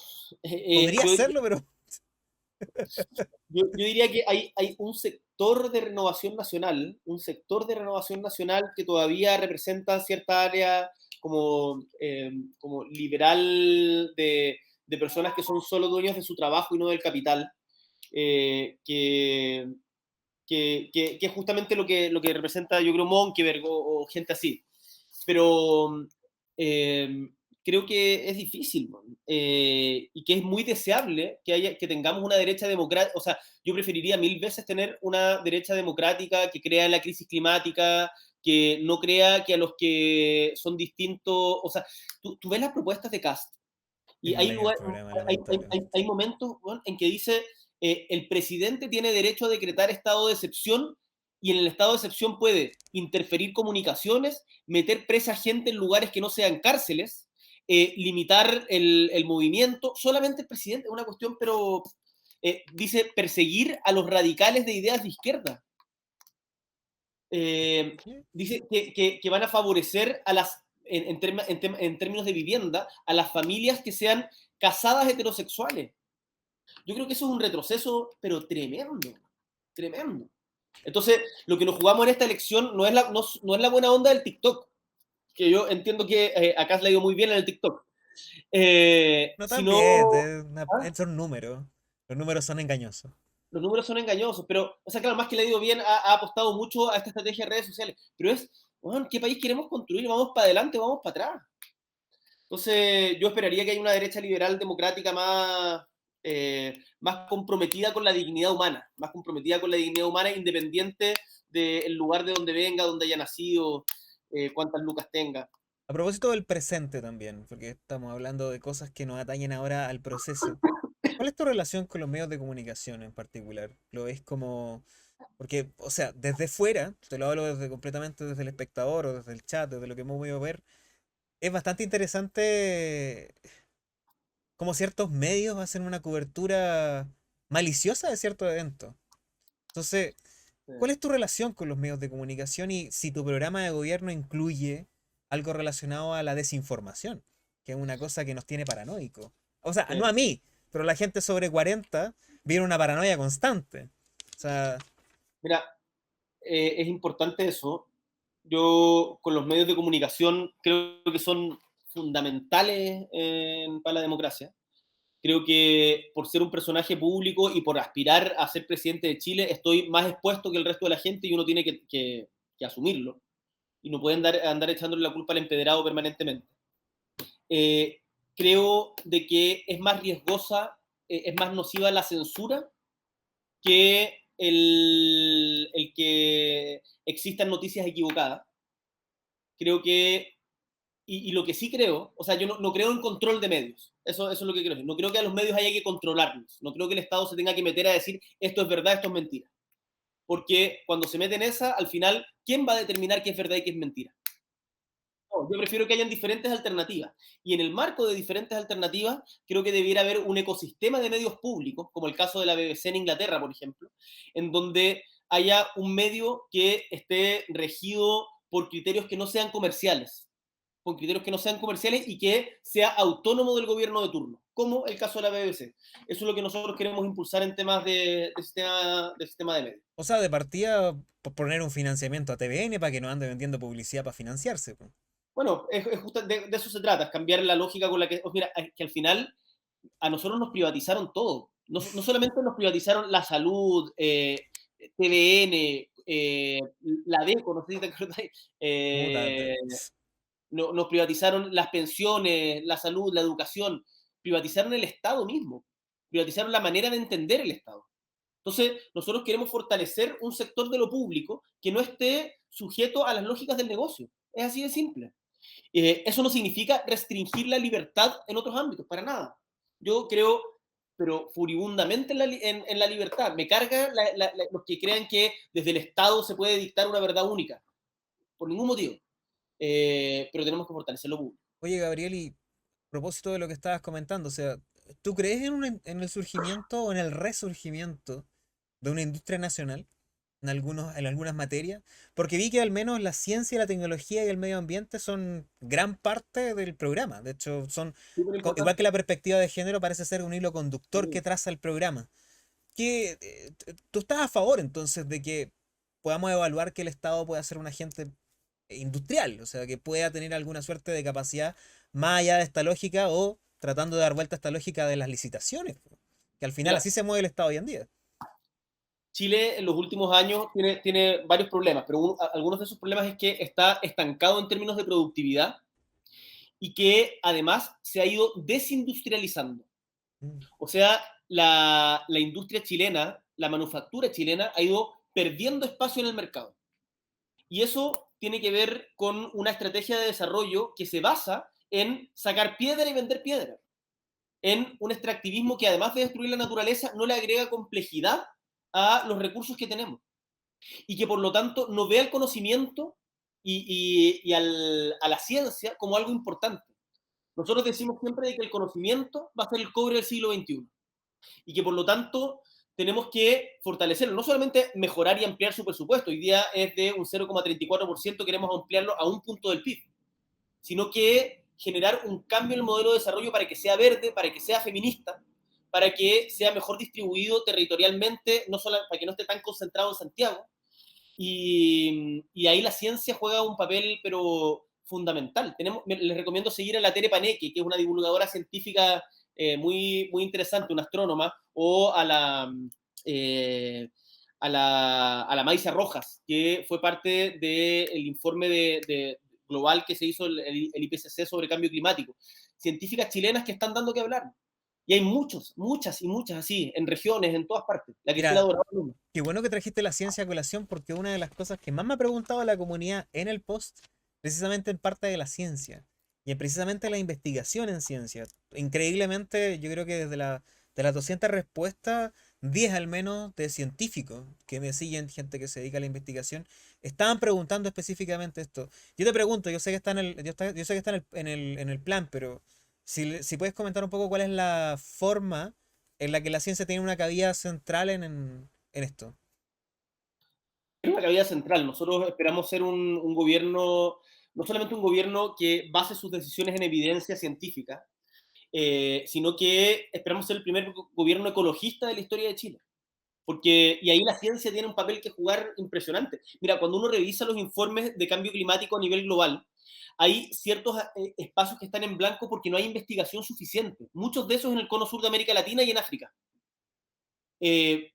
Podría serlo, pero. Yo diría que hay un sector de renovación nacional, que todavía representa cierta área como liberal de personas que son solo dueños de su trabajo y no del capital, eh, que, que es justamente lo que representa, yo creo, Monkeberg o gente así. Pero eh, creo que es difícil, ¿no? Y que es muy deseable que tengamos una derecha democrática. O sea, yo preferiría mil veces tener una derecha democrática que crea en la crisis climática, que no crea que a los que son distintos, o sea, tú ves las propuestas de Cast Sí, y lo leí el programa, hay lamentablemente. momentos, bueno, en que dice el presidente tiene derecho a decretar estado de excepción y en el estado de excepción puede interferir comunicaciones, meter presa gente en lugares que no sean cárceles, limitar el movimiento. Solamente el presidente, es una cuestión, pero dice perseguir a los radicales de ideas de izquierda. Eh, Sí. Dice que van a favorecer a las, en términos de vivienda, a las familias que sean casadas heterosexuales. Yo creo que eso es un retroceso, pero tremendo, tremendo. Entonces, lo que nos jugamos en esta elección no es la buena onda del TikTok, que yo entiendo que acá has leído muy bien en el TikTok, No tan sino, bien, ¿ah? son números. Los números son engañosos. Los números son engañosos, pero, o sea, claro, más que le ha ido bien, ha apostado mucho a esta estrategia de redes sociales, pero es, bueno, ¿qué país queremos construir? ¿Vamos para adelante o vamos para atrás? Entonces, yo esperaría que haya una derecha liberal democrática más, más comprometida con la dignidad humana, más comprometida con la dignidad humana independiente del lugar de donde venga, donde haya nacido, cuántas lucas tenga. A propósito del presente también, porque estamos hablando de cosas que nos atañen ahora al proceso. ¿Cuál es tu relación con los medios de comunicación en particular? ¿Lo ves como...? Porque, o sea, desde fuera, te lo hablo desde completamente desde el espectador o desde el chat, desde lo que hemos podido ver, es bastante interesante cómo ciertos medios hacen una cobertura maliciosa de ciertos eventos. Entonces, ¿cuál es tu relación con los medios de comunicación y si tu programa de gobierno incluye algo relacionado a la desinformación, que es una cosa que nos tiene paranoicos? O sea, no a mí, pero la gente sobre 40 viene una paranoia constante. O sea, Mira, es importante eso. Yo con los medios de comunicación creo que son fundamentales para la democracia. Creo que por ser un personaje público y por aspirar a ser presidente de Chile, estoy más expuesto que el resto de la gente y uno tiene que asumirlo. Y no pueden andar echándole la culpa al empedrado permanentemente. Eh, Creo de que es más riesgosa, es más nociva la censura que el que existan noticias equivocadas. Creo que, y lo que sí creo, o sea, yo no creo en control de medios, eso es lo que creo. No creo que a los medios haya que controlarlos, no creo que el Estado se tenga que meter a decir esto es verdad, esto es mentira. Porque cuando se mete en esa, al final, ¿quién va a determinar qué es verdad y qué es mentira? No, yo prefiero que hayan diferentes alternativas. Y en el marco de diferentes alternativas, creo que debiera haber un ecosistema de medios públicos, como el caso de la BBC en Inglaterra, por ejemplo, en donde haya un medio que esté regido por criterios que no sean comerciales, con criterios que no sean comerciales y que sea autónomo del gobierno de turno, como el caso de la BBC. Eso es lo que nosotros queremos impulsar en temas de sistema de medios. o sea, de partida poner un financiamiento a TVN para que no ande vendiendo publicidad para financiarse, po. Bueno, es justo de eso se trata, es cambiar la lógica con la que, mira, que al final a nosotros nos privatizaron todo. No solamente nos privatizaron la salud, TVN, la DECO, no sé si te acuerdas, Puta, nos privatizaron las pensiones, la salud, la educación, privatizaron el Estado mismo, privatizaron la manera de entender el Estado. Entonces, nosotros queremos fortalecer un sector de lo público que no esté sujeto a las lógicas del negocio. Es así de simple. Eso no significa restringir la libertad en otros ámbitos, para nada. Yo creo, pero furibundamente en la libertad. Me carga los que crean que desde el Estado se puede dictar una verdad única, por ningún motivo. Pero tenemos que fortalecer lo público. oye, Gabriel, y a propósito de lo que estabas comentando, o sea, ¿tú crees en, en el surgimiento o en el resurgimiento de una industria nacional en algunas materias? Porque vi que al menos la ciencia, la tecnología y el medio ambiente son gran parte del programa. De hecho, son, Súper igual que importante. la perspectiva de género, parece ser un hilo conductor que Sí. traza el programa. Que, ¿tú estás a favor entonces de que podamos evaluar que el Estado pueda ser un agente industrial? O sea, que pueda tener alguna suerte de capacidad más allá de esta lógica o tratando de dar vuelta a esta lógica de las licitaciones, po, que al final Mira, así se mueve el Estado hoy en día. Chile en los últimos años tiene varios problemas, pero algunos de esos problemas es que está estancado en términos de productividad y que además se ha ido desindustrializando. Mm. O sea, la industria chilena, la manufactura chilena ha ido perdiendo espacio en el mercado. Y eso tiene que ver con una estrategia de desarrollo que se basa en sacar piedra y vender piedra, en un extractivismo que además de destruir la naturaleza no le agrega complejidad a los recursos que tenemos y que por lo tanto no ve al conocimiento y a la ciencia como algo importante. Nosotros decimos siempre de que el conocimiento va a ser el cobre del siglo XXI y que por lo tanto tenemos que fortalecerlo, no solamente mejorar y ampliar su presupuesto, hoy día es de un 0,34%, queremos ampliarlo a un punto del PIB, sino que generar un cambio en el modelo de desarrollo para que sea verde, para que sea feminista, para que sea mejor distribuido territorialmente, no solo, para que no esté tan concentrado en Santiago. Y ahí la ciencia juega un papel, pero fundamental. Les recomiendo seguir a la Tere Paneque, que es una divulgadora científica muy interesante, una astrónoma, o eh, a la Maisa Rojas, que fue parte del informe global que se hizo el IPCC sobre cambio climático. Científicas chilenas que están dando que hablar Y hay muchas y muchas así, en regiones, en todas partes. La Cristela Mira, Dorada es una. qué bueno que trajiste la ciencia a colación porque una de las cosas que más me ha preguntado la comunidad en el post, precisamente en parte de la ciencia y en precisamente la investigación en ciencia. Increíblemente, yo creo que de las 200 respuestas, 10 al menos de científicos que me siguen, gente que se dedica a la investigación, estaban preguntando específicamente esto. Yo te pregunto, yo sé que está en el, yo sé que está en el plan, pero si puedes comentar un poco cuál es la forma en la que la ciencia tiene una cabida central en esto. Es una cabida central. Nosotros esperamos ser un gobierno, no solamente un gobierno que base sus decisiones en evidencia científica, sino que esperamos ser el primer gobierno ecologista de la historia de Chile. Porque, y ahí la ciencia tiene un papel que jugar impresionante. Mira, cuando uno revisa los informes de cambio climático a nivel global, hay ciertos espacios que están en blanco porque no hay investigación suficiente. Muchos de esos en el cono sur de América Latina y en África. Eh,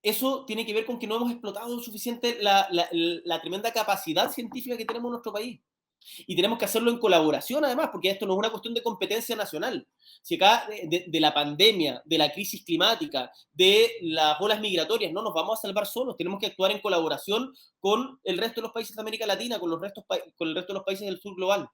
Eso tiene que ver con que no hemos explotado suficiente la tremenda capacidad científica que tenemos en nuestro país. Y tenemos que hacerlo en colaboración, además, porque esto no es una cuestión de competencia nacional. Si acá de la pandemia, de la crisis climática, de las olas migratorias, no nos vamos a salvar solos, tenemos que actuar en colaboración con el resto de los países de América Latina, con el resto de los países del sur global.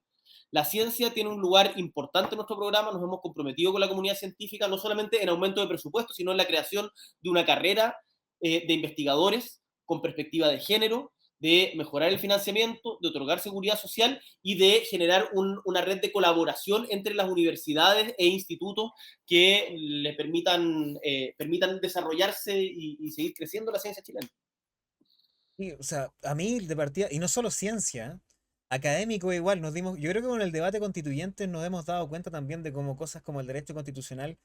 La ciencia tiene un lugar importante en nuestro programa, nos hemos comprometido con la comunidad científica, no solamente en aumento de presupuesto, sino en la creación de una carrera de investigadores con perspectiva de género, de mejorar el financiamiento, de otorgar seguridad social y de generar una red de colaboración entre las universidades e institutos que le permitan desarrollarse y seguir creciendo la ciencia chilena. Sí, o sea, a mí de partida, y no solo ciencia, académico igual, nos dimos, yo creo que con el debate constituyente nos hemos dado cuenta también de cómo cosas como el derecho constitucional,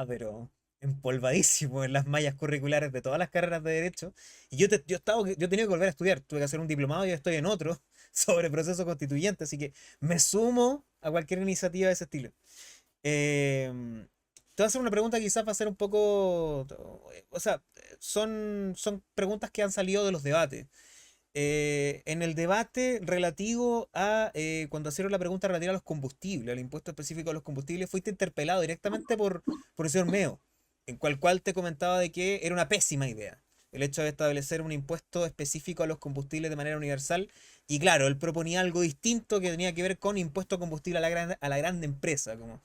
pero empolvadísimo en las mallas curriculares de todas las carreras de derecho. Y yo he tenido que volver a estudiar, tuve que hacer un diplomado y yo estoy en otro sobre proceso constituyente, así que me sumo a cualquier iniciativa de ese estilo. Te voy a hacer una pregunta quizás va a ser un poco, o sea, son preguntas que han salido de los debates. En el debate relativo a cuando hicieron la pregunta relativa a los combustibles, al impuesto específico a los combustibles, fuiste interpelado directamente por el señor Meo, en cual te comentaba de que era una pésima idea el hecho de establecer un impuesto específico a los combustibles de manera universal. Y claro, él proponía algo distinto que tenía que ver con impuesto a combustible a la grande empresa. Como,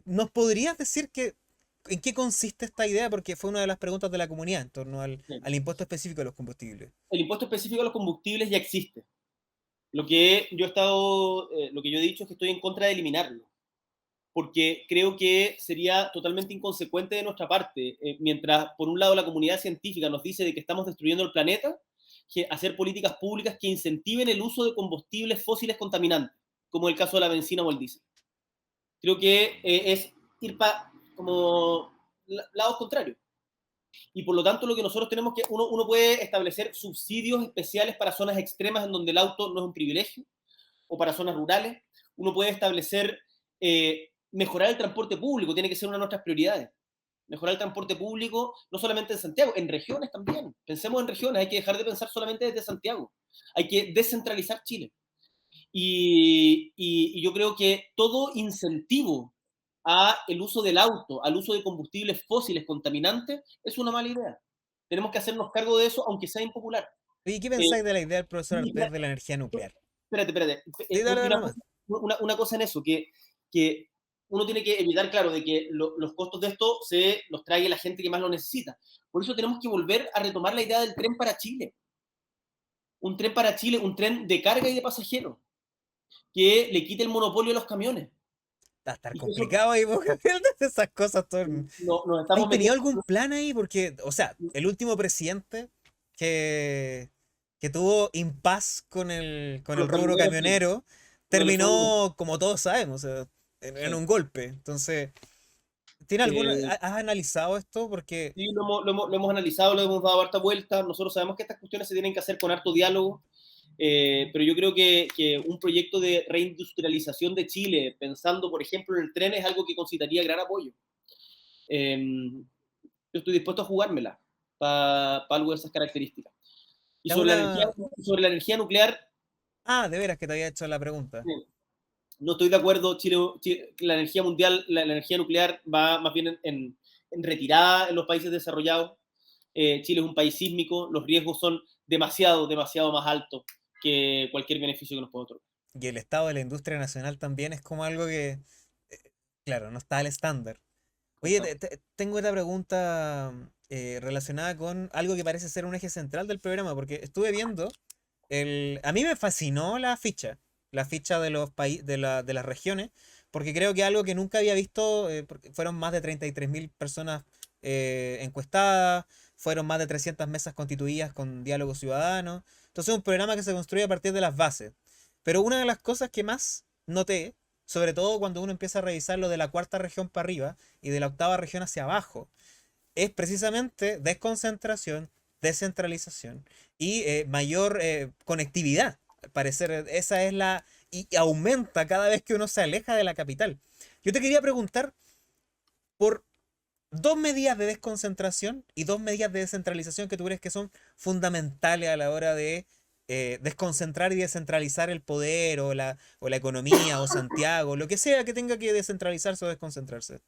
¿nos podrías decir en qué consiste esta idea? Porque fue una de las preguntas de la comunidad en torno al impuesto específico a los combustibles. El impuesto específico a los combustibles ya existe. Lo que yo he dicho es que estoy en contra de eliminarlo, porque creo que sería totalmente inconsecuente de nuestra parte, mientras por un lado la comunidad científica nos dice de que estamos destruyendo el planeta, que hacer políticas públicas que incentiven el uso de combustibles fósiles contaminantes, como el caso de la benzina o el diésel. Creo que es ir para como lados contrarios. Y por lo tanto lo que nosotros tenemos que, uno puede establecer subsidios especiales para zonas extremas en donde el auto no es un privilegio, o para zonas rurales. Uno puede establecer, mejorar el transporte público, tiene que ser una de nuestras prioridades. Mejorar el transporte público, no solamente en Santiago, en regiones también. Pensemos en regiones, hay que dejar de pensar solamente desde Santiago. Hay que descentralizar Chile. Y yo creo que todo incentivo a el uso del auto, al uso de combustibles fósiles contaminantes, es una mala idea. Tenemos que hacernos cargo de eso, aunque sea impopular. ¿Y qué Eh, pensáis de la idea del profesor y Artés de la energía nuclear? espérate. Sí, dale, dale nomás. Una cosa en eso, que uno tiene que evitar, claro, de que los costos de esto se los traiga la gente que más lo necesita. Por eso tenemos que volver a retomar la idea del tren para Chile. Un tren para Chile, un tren de carga y de pasajeros, que le quite el monopolio a los camiones. Va a estar Y que eso complicado ahí, porque esas cosas. nos ¿Hay estamos tenido metiendo. algún plan ahí? Porque, o sea, el último presidente que, que tuvo impas con Con el los rubro camioneros, sí, camionero no le fue bien. terminó, como todos sabemos, o sea, en Sí. un golpe. Entonces, ¿tiene alguna, Eh, has analizado esto? Porque sí, lo hemos analizado, lo hemos dado harta vuelta. Nosotros sabemos que estas cuestiones se tienen que hacer con harto diálogo, pero yo creo que un proyecto de reindustrialización de Chile, pensando, por ejemplo, en el tren, es algo que concitaría gran apoyo. Eh, yo estoy dispuesto a jugármela para algo de esas características. Y te hago sobre la energía, una... sobre la energía nuclear, Ah, de veras que te había hecho la pregunta. No estoy de acuerdo, la energía mundial, la energía nuclear va más bien en retirada en los países desarrollados. Chile es un país sísmico, los riesgos son demasiado, demasiado más altos que cualquier beneficio que nos pueda otorgar. Y el estado de la industria nacional también es como algo que, claro, no está al estándar. Oye, Exactamente. tengo otra pregunta relacionada con algo que parece ser un eje central del programa, porque estuve viendo a mí me fascinó la ficha de los de las regiones, porque creo que algo que nunca había visto, porque fueron más de 33.000 personas encuestadas, fueron más de 300 mesas constituidas con diálogo ciudadano. Entonces es un programa que se construye a partir de las bases. Pero una de las cosas que más noté, sobre todo cuando uno empieza a revisar lo de la cuarta región para arriba y de la octava región hacia abajo, es precisamente desconcentración, descentralización y mayor conectividad. Al parecer, esa es la... Y aumenta cada vez que uno se aleja de la capital. Yo te quería preguntar por dos medidas de desconcentración y dos medidas de descentralización que tú crees que son fundamentales a la hora de desconcentrar y descentralizar el poder o la economía o Santiago, lo que sea que tenga que descentralizarse o desconcentrarse.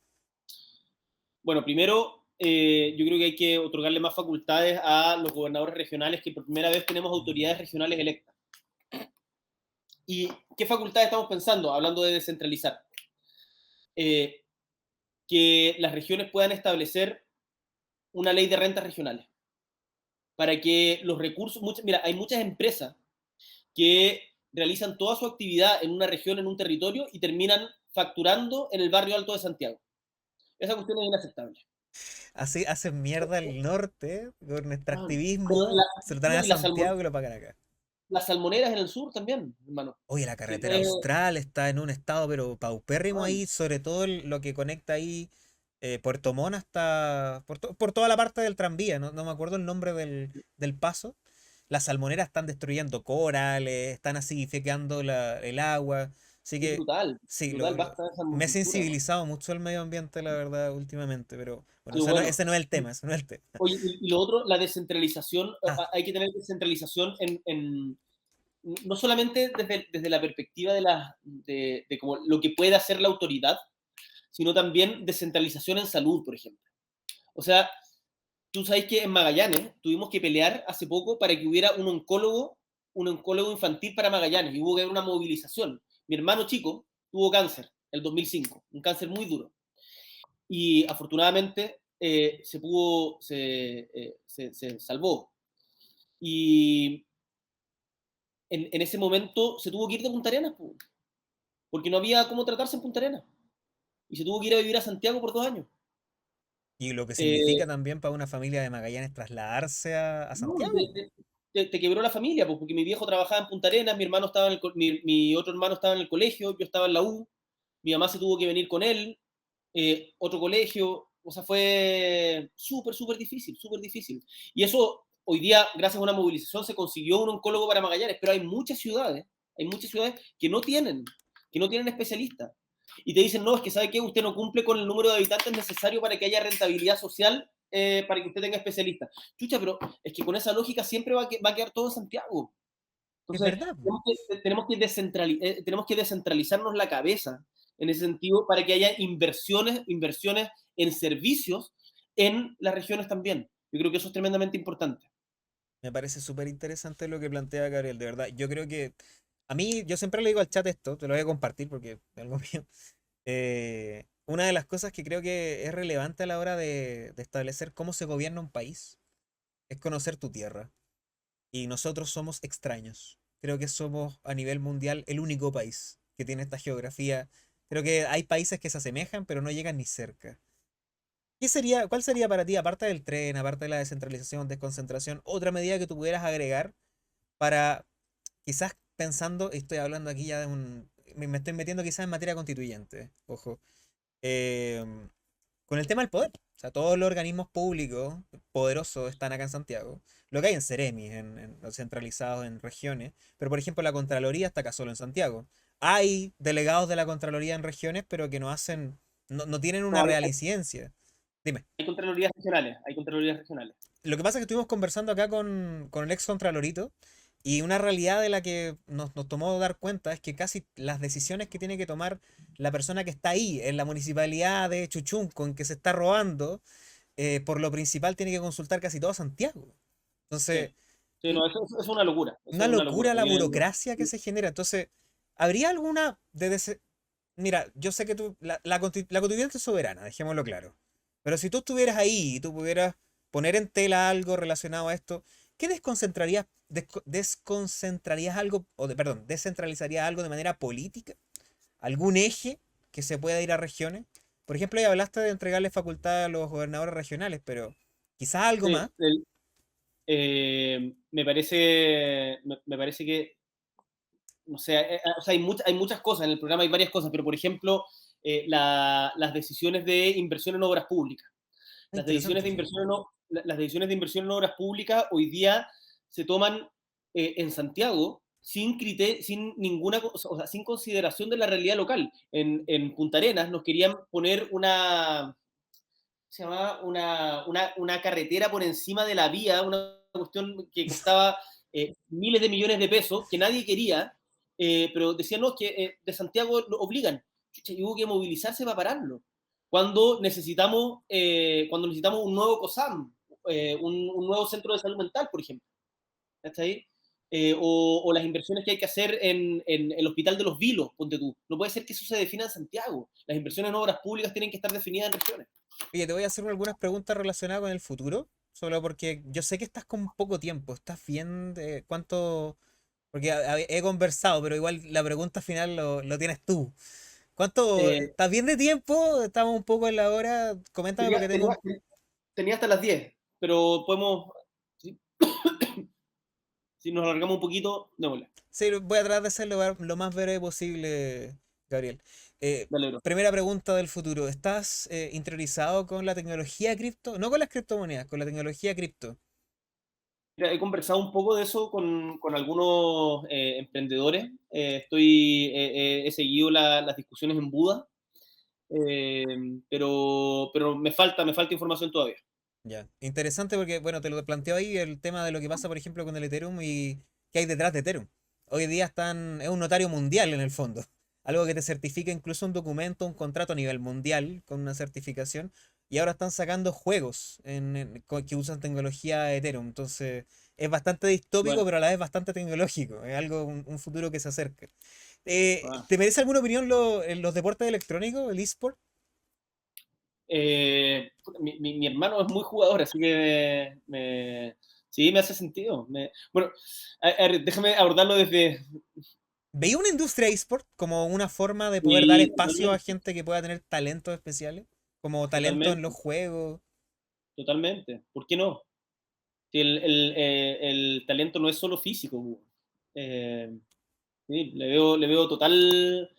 Bueno, primero, yo creo que hay que otorgarle más facultades a los gobernadores regionales, que por primera vez tenemos autoridades regionales electas. ¿Y qué facultades estamos pensando, hablando de descentralizar? Eh, que las regiones puedan establecer una ley de rentas regionales para que los recursos, mira, hay muchas empresas que realizan toda su actividad en una región, en un territorio, y terminan facturando en el barrio alto de Santiago. Esa cuestión es inaceptable. Así hacen mierda el norte con Ah, pero extractivismo, se lo traen a y Santiago y lo pagan acá. las salmoneras en el sur también, hermano. Oye, la Que carretera austral está en un estado pero paupérrimo ah, ahí, sobre todo lo que conecta ahí Puerto Montt hasta por toda la parte del tranvía, no me acuerdo el nombre del paso. Las salmoneras están destruyendo corales, están acidificando el agua. Así que sí, brutal, basta de esa me he cultura, ¿no? sensibilizado mucho al medio ambiente, la verdad, últimamente, pero bueno, Qué bueno. ese no es el tema, ese no es el tema. Oye, y lo otro, la descentralización, Ah, hay que tener descentralización no solamente desde la perspectiva de como lo que puede hacer la autoridad, sino también descentralización en salud, por ejemplo. O sea, tú sabes que en Magallanes tuvimos que pelear hace poco para que hubiera un oncólogo infantil para Magallanes, y hubo que haber una movilización. Mi hermano chico tuvo cáncer el 2005, un cáncer muy duro, y afortunadamente se salvó. Y en ese momento se tuvo que ir de Punta Arenas, porque no había cómo tratarse en Punta Arenas, y se tuvo que ir a vivir a Santiago por 2 años. y lo que Eh, significa también para una familia de Magallanes trasladarse a no, Santiago. te quebró la familia, pues, porque mi viejo trabajaba en Punta Arenas, mi hermano estaba mi otro hermano estaba en el colegio, yo estaba en la U, mi mamá se tuvo que venir con él, otro colegio, o sea, fue súper, súper difícil, súper difícil. Y eso, hoy día, gracias a una movilización, se consiguió un oncólogo para Magallanes, pero hay muchas ciudades que no tienen especialistas. Y te dicen, no, es que sabe que usted no cumple con el número de habitantes necesario para que haya rentabilidad social, para que usted tenga especialistas. Chucha, pero es que con esa lógica siempre va a quedar todo en Santiago. Es Entonces, verdad. tenemos que descentralizarnos la cabeza en ese sentido para que haya inversiones en servicios en las regiones también. Yo creo que eso es tremendamente importante. Me parece súper interesante lo que plantea Gabriel, de verdad. Yo creo que a mí, yo siempre le digo al chat esto, te lo voy a compartir porque es algo mío. Una de las cosas que creo que es relevante a la hora de establecer cómo se gobierna un país es conocer tu tierra. Y nosotros somos extraños. Creo que somos a nivel mundial el único país que tiene esta geografía. Creo que hay países que se asemejan, pero no llegan ni cerca. Cuál sería para ti, aparte del tren, aparte de la descentralización, desconcentración, otra medida que tú pudieras agregar para, quizás pensando, estoy hablando aquí ya me estoy metiendo quizás en materia constituyente, ojo, em, con el tema del poder? O sea, todos los organismos públicos poderosos están acá en Santiago. Lo que hay en Ceremis, los centralizados en regiones. Pero, por ejemplo, la Contraloría está acá solo en Santiago. Hay delegados de la Contraloría en regiones, pero que no hacen, no tienen No, una real incidencia. Dime. hay contralorías regionales. Lo que pasa es que estuvimos conversando acá con el ex Contralorito Y una realidad de la que nos tomó dar cuenta es que casi las decisiones que tiene que tomar la persona que está ahí, en la municipalidad de Chuchunco, en que se está robando, por lo principal tiene que consultar casi todo Santiago. Sí, Entonces, sí, no, eso es una locura, eso una es una locura. locura la burocracia que se genera. Entonces, ¿habría alguna Mira, yo sé que la constituyente es soberana, dejémoslo claro. Pero si tú estuvieras ahí y tú pudieras poner en tela algo relacionado a esto, ¿qué desconcentrarías algo, perdón, descentralizarías algo de manera política? ¿Algún eje que se pueda ir a regiones? Por ejemplo, ya hablaste de entregarle facultad a los gobernadores regionales, pero quizás algo Sí, más. me parece que, no sé, o sea, hay muchas cosas en el programa, hay varias cosas, pero por ejemplo, las decisiones de inversión en obras públicas. Ah, interesante, sí. Las decisiones de inversión en obras públicas hoy día se toman en Santiago sin ninguna, o sea, sin consideración de la realidad local. En Punta Arenas nos querían poner se llamaba una carretera por encima de la vía, una cuestión que costaba miles de millones de pesos, que nadie quería, pero decían, no, que de Santiago lo obligan. Chucha, y hubo que movilizarse para pararlo. Cuando necesitamos un nuevo COSAM, un nuevo centro de salud mental, por ejemplo. ¿Está ahí? O las inversiones que hay que hacer en el Hospital de los Vilos, ponte tú. No puede ser que eso se defina en Santiago. Las inversiones en obras públicas tienen que estar definidas en regiones. Oye, te voy a hacer algunas preguntas relacionadas con el futuro, solo porque yo sé que estás con poco tiempo. ¿Estás bien de cuánto? Porque he conversado, pero igual la pregunta final lo tienes tú. ¿Cuánto? Eh, ¿Estás bien de tiempo? Estamos un poco en la hora. Coméntame tenía, porque tengo tenía, un... tenía hasta las 10, pero si, si nos alargamos un poquito, démosle. Sí, voy a tratar de ser lo más breve posible, Gabriel. Eh, Dale, bro. Primera pregunta del futuro. ¿Estás interiorizado con la tecnología cripto? No con las criptomonedas, con la tecnología cripto. Mira, he conversado un poco de eso con algunos emprendedores. He seguido las discusiones en Buda, pero me falta información todavía. Ya. Interesante porque, bueno, te lo planteo ahí el tema de lo que pasa, por ejemplo, con el Ethereum y qué hay detrás de Ethereum. Hoy día es un notario mundial en el fondo. Algo que te certifica incluso un documento, un contrato a nivel mundial con una certificación. Y ahora están sacando juegos que usan tecnología Ethereum. Entonces, es bastante distópico, Bueno, pero a la vez bastante tecnológico. Es algo, un futuro que se acerca. ah. ¿Te merece alguna opinión los deportes electrónicos, el eSport? Mi hermano es muy jugador, así que sí, me hace sentido. Bueno, a ver, déjame abordarlo desde... ¿Veía una industria eSport como una forma de poder dar Sí, espacio a totalmente, gente que pueda tener talentos especiales? Como talento en los totalmente, juegos. totalmente. ¿Por qué no? Si el talento no es solo físico. Eh, sí, le veo total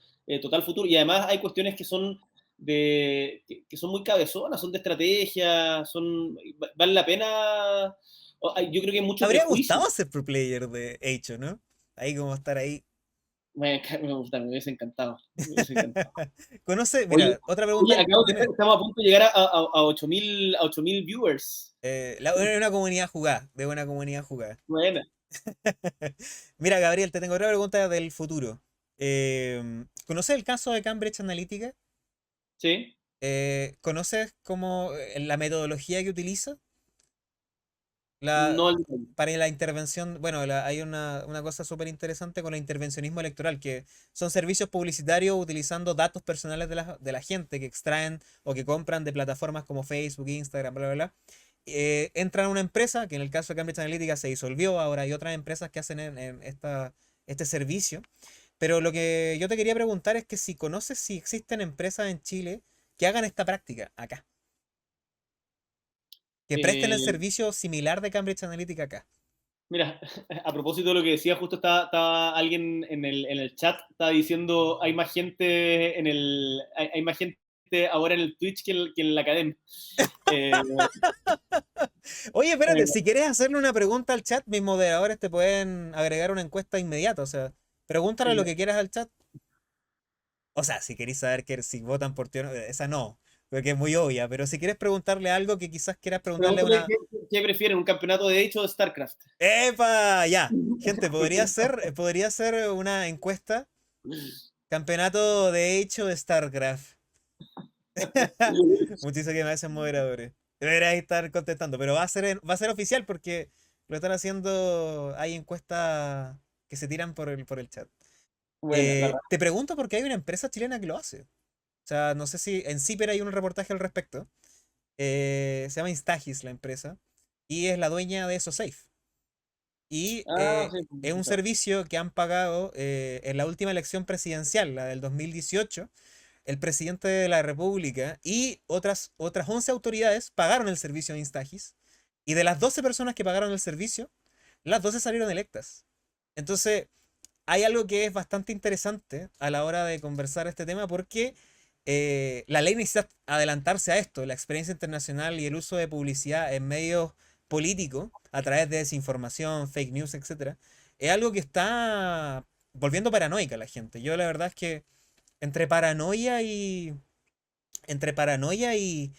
futuro. Y además hay cuestiones que son muy cabezonas, son de estrategia, vale la pena. Yo creo que hay mucho Habría prejuicio. gustado ser pro player de Hecho, ¿no? Ahí como estar ahí. Me hubiese encantado. Me hubiese encantado. Conoce, Oye, mira, otra oye, pregunta, acabo de ver, dime. estamos a punto de llegar a 8.000 viewers. Es una comunidad jugada, de una comunidad jugada. Buena. Mira, Gabriel, te tengo otra pregunta del futuro. ¿Conoces el caso de Cambridge Analytica? Sí. ¿Conoces cómo la metodología que utiliza? La, No al detalle. para la intervención, bueno, hay una cosa súper interesante con el intervencionismo electoral, que son servicios publicitarios utilizando datos personales de la gente que extraen o que compran de plataformas como Facebook, Instagram, bla, bla, bla. Entran a una empresa, que en el caso de Cambridge Analytica se disolvió, ahora hay otras empresas que hacen este servicio. Pero lo que yo te quería preguntar es que si conoces si existen empresas en Chile que hagan esta práctica acá, que presten el Eh, servicio similar de Cambridge Analytica acá. Mira, a propósito de lo que decía, justo estaba alguien en el chat, estaba diciendo, hay más gente ahora en el Twitch que en la academia. Eh, Oye, espérate, eh, si quieres hacerle una pregunta al chat, mis moderadores te pueden agregar una encuesta inmediata. O sea, pregúntale lo que quieras al chat. O sea, si queréis saber si votan por ti o no, esa no, porque es muy obvia. Pero si quieres preguntarle algo que quizás quieras preguntarle Pregúntale una. ¿Qué prefieren, un campeonato de Age o de StarCraft? ¡Epa! Ya. Gente, podría ser una encuesta. Campeonato de hecho de StarCraft. Muchísimas que me hacen moderadores. Deberéis estar contestando, pero va a ser oficial porque lo están haciendo. Hay encuestas que se tiran por el chat. Buena, la verdad. Te pregunto porque hay una empresa chilena que lo hace. O sea, no sé si en Ciper hay un reportaje al respecto. Se llama Instagis la empresa y es la dueña de SoSafe. Y Ah, sí, es un servicio que han pagado en la última elección presidencial, la del 2018. El presidente de la República y otras 11 autoridades pagaron el servicio de Instagis. Y de las 12 personas que pagaron el servicio, las 12 salieron electas. Entonces, hay algo que es bastante interesante a la hora de conversar este tema porque la ley necesita adelantarse a esto, la experiencia internacional y el uso de publicidad en medios políticos a través de desinformación, fake news, etcétera, es algo que está volviendo paranoica a la gente. Yo la verdad es que entre paranoia y entre paranoia y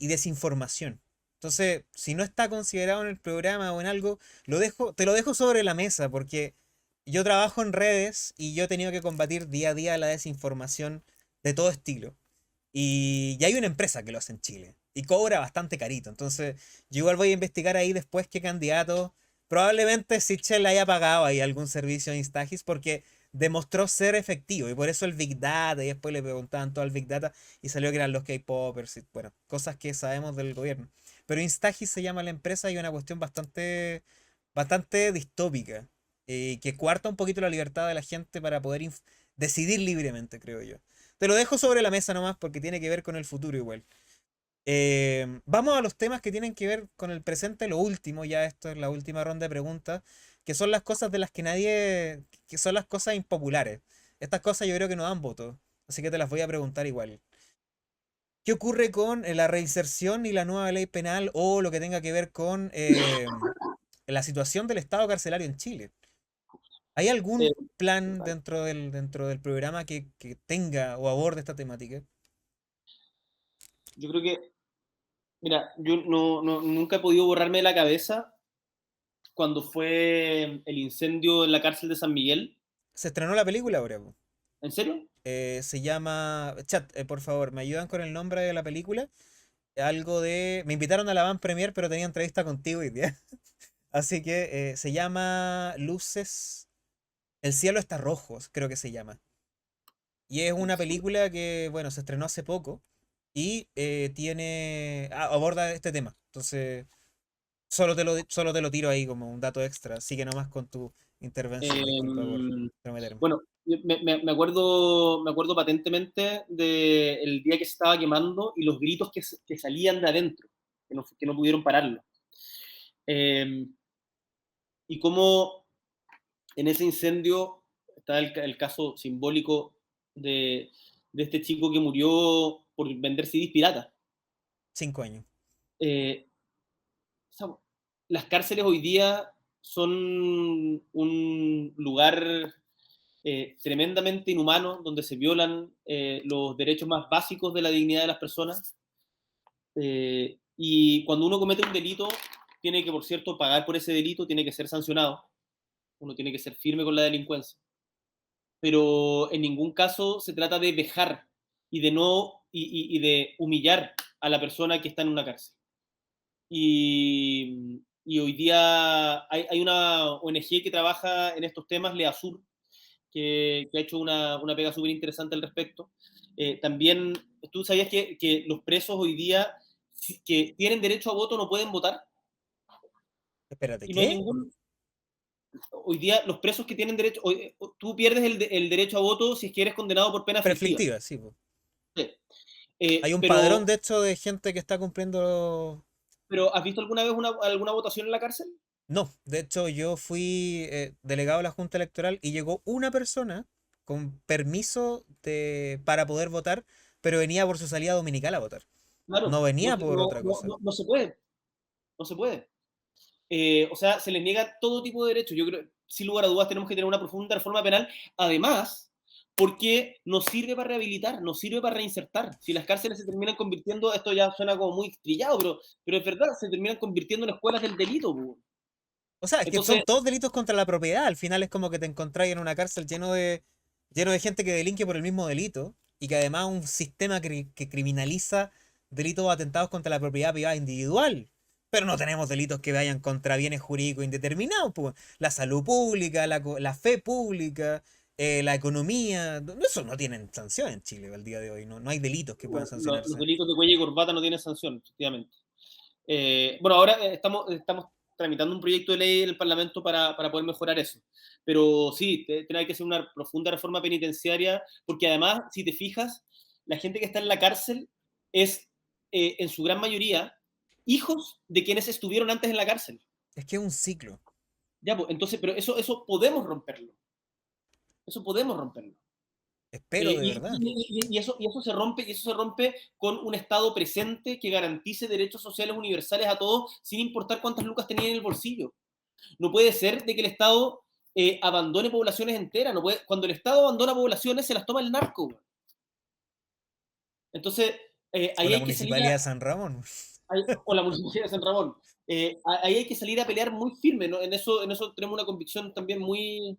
desinformación. Entonces, si no está considerado en el programa o en algo, te lo dejo sobre la mesa porque yo trabajo en redes y yo he tenido que combatir día a día la desinformación de todo estilo. Y ya hay una empresa que lo hace en Chile y cobra bastante carito. Entonces, yo igual voy a investigar ahí después qué candidato. Probablemente Sichel haya pagado ahí algún servicio de Instagis porque demostró ser efectivo y por eso el Big Data y después le preguntaban todo al Big Data y salió que eran los K-Popers y bueno, cosas que sabemos del gobierno. Pero Instagis se llama la empresa y una cuestión bastante distópica que coarta un poquito la libertad de la gente para poder decidir libremente, creo yo. Te lo dejo sobre la mesa nomás porque tiene que ver con el futuro igual. Vamos a los temas que tienen que ver con el presente, lo último, ya esto es la última ronda de preguntas, que son las cosas de las que nadie, que son las cosas impopulares. Estas cosas yo creo que no dan voto, así que te las voy a preguntar igual. ¿Qué ocurre con la reinserción y la nueva ley penal o lo que tenga que ver con la situación del estado carcelario en Chile? ¿Hay Eh, algún plan dentro del programa que tenga o aborde esta temática? yo creo que, mira, yo nunca he podido borrarme de la cabeza cuando fue el incendio en la cárcel de San Miguel. ¿Se estrenó la película ahora, po? ¿En serio? Se llama. Chat, por favor, ¿me ayudan con el nombre de la película? Algo de. Me invitaron a la Van Premier, pero tenía entrevista contigo hoy día. Así que se llama Luces. El cielo está rojo, creo que se llama. Y es una película que, bueno, se estrenó hace poco y aborda este tema. Entonces, solo te lo tiro ahí como un dato extra. Sigue nomás con tu intervención. Disculpa por Em, prometerme. bueno, me acuerdo patentemente del día que se estaba quemando y los gritos que salían de adentro, que no pudieron pararlo. Em, y cómo en ese incendio está el caso simbólico de este chico que murió por vender CDs piratas. 5 años. Eh, o sea, las cárceles hoy día son un lugar tremendamente inhumano, donde se violan los derechos más básicos de la dignidad de las personas. Y cuando uno comete un delito, tiene que, por cierto, pagar por ese delito, tiene que ser sancionado. Uno tiene que ser firme con la delincuencia. Pero en ningún caso se trata de dejar y de no y de humillar a la persona que está en una cárcel. Y hoy día hay una ONG que trabaja en estos temas, Leasur, que ha hecho una pega súper interesante al respecto. También, ¿tú sabías que los presos hoy día que tienen derecho a voto no pueden votar? Espérate, Y no hay ¿qué? ningún... Hoy día los presos que tienen derecho... tú pierdes el derecho a voto si es que eres condenado por pena aflictiva. Perfectiva, sí, po. Sí. Hay un padrón, Pero, de hecho, de gente que está cumpliendo. pero ¿has visto alguna vez alguna votación en la cárcel? No, de hecho, yo fui delegado de la Junta Electoral y llegó una persona con permiso para poder votar, pero venía por su salida dominical a votar. No Claro, venía por otra cosa. no se puede, no se puede. O sea, se les niega todo tipo de derechos. Yo creo, sin lugar a dudas, tenemos que tener una profunda reforma penal. Además, porque no sirve para rehabilitar, no sirve para reinsertar. Si las cárceles se terminan convirtiendo, esto ya suena como muy trillado, pero es verdad, se terminan convirtiendo en escuelas del delito. Po. O sea, es que Entonces, son todos delitos contra la propiedad. Al final es como que te encontráis en una cárcel lleno de gente que delinque por el mismo delito y que además un sistema que criminaliza delitos o atentados contra la propiedad privada individual. Pero no tenemos delitos que vayan contra bienes jurídicos indeterminados, pues. La salud pública, la fe pública, la economía. Eso no tienen sanción en Chile al día de hoy. No, no hay delitos que puedan los sancionarse. delitos de cuello y corbata no tienen sanción, efectivamente. Bueno, ahora estamos tramitando un proyecto de ley en el Parlamento para poder mejorar eso. Pero sí, tiene que ser una profunda reforma penitenciaria, porque además, si te fijas, la gente que está en la cárcel es, en su gran mayoría, hijos de quienes estuvieron antes en la cárcel. Es que es un ciclo. Ya, pues, entonces, pero eso podemos romperlo. Eso podemos romperlo. Espero de verdad. Y eso se rompe con un Estado presente que garantice derechos sociales universales a todos, sin importar cuántas lucas tenían en el bolsillo. No puede ser de que el Estado abandone poblaciones enteras. No puede, cuando el Estado abandona poblaciones, se las toma el narco. Entonces, O ahí la hay que salir Municipalidad de San Ramón. o la Municipalidad de San Ramón. Ahí hay que salir a pelear muy firme, ¿no? En eso tenemos una convicción también muy,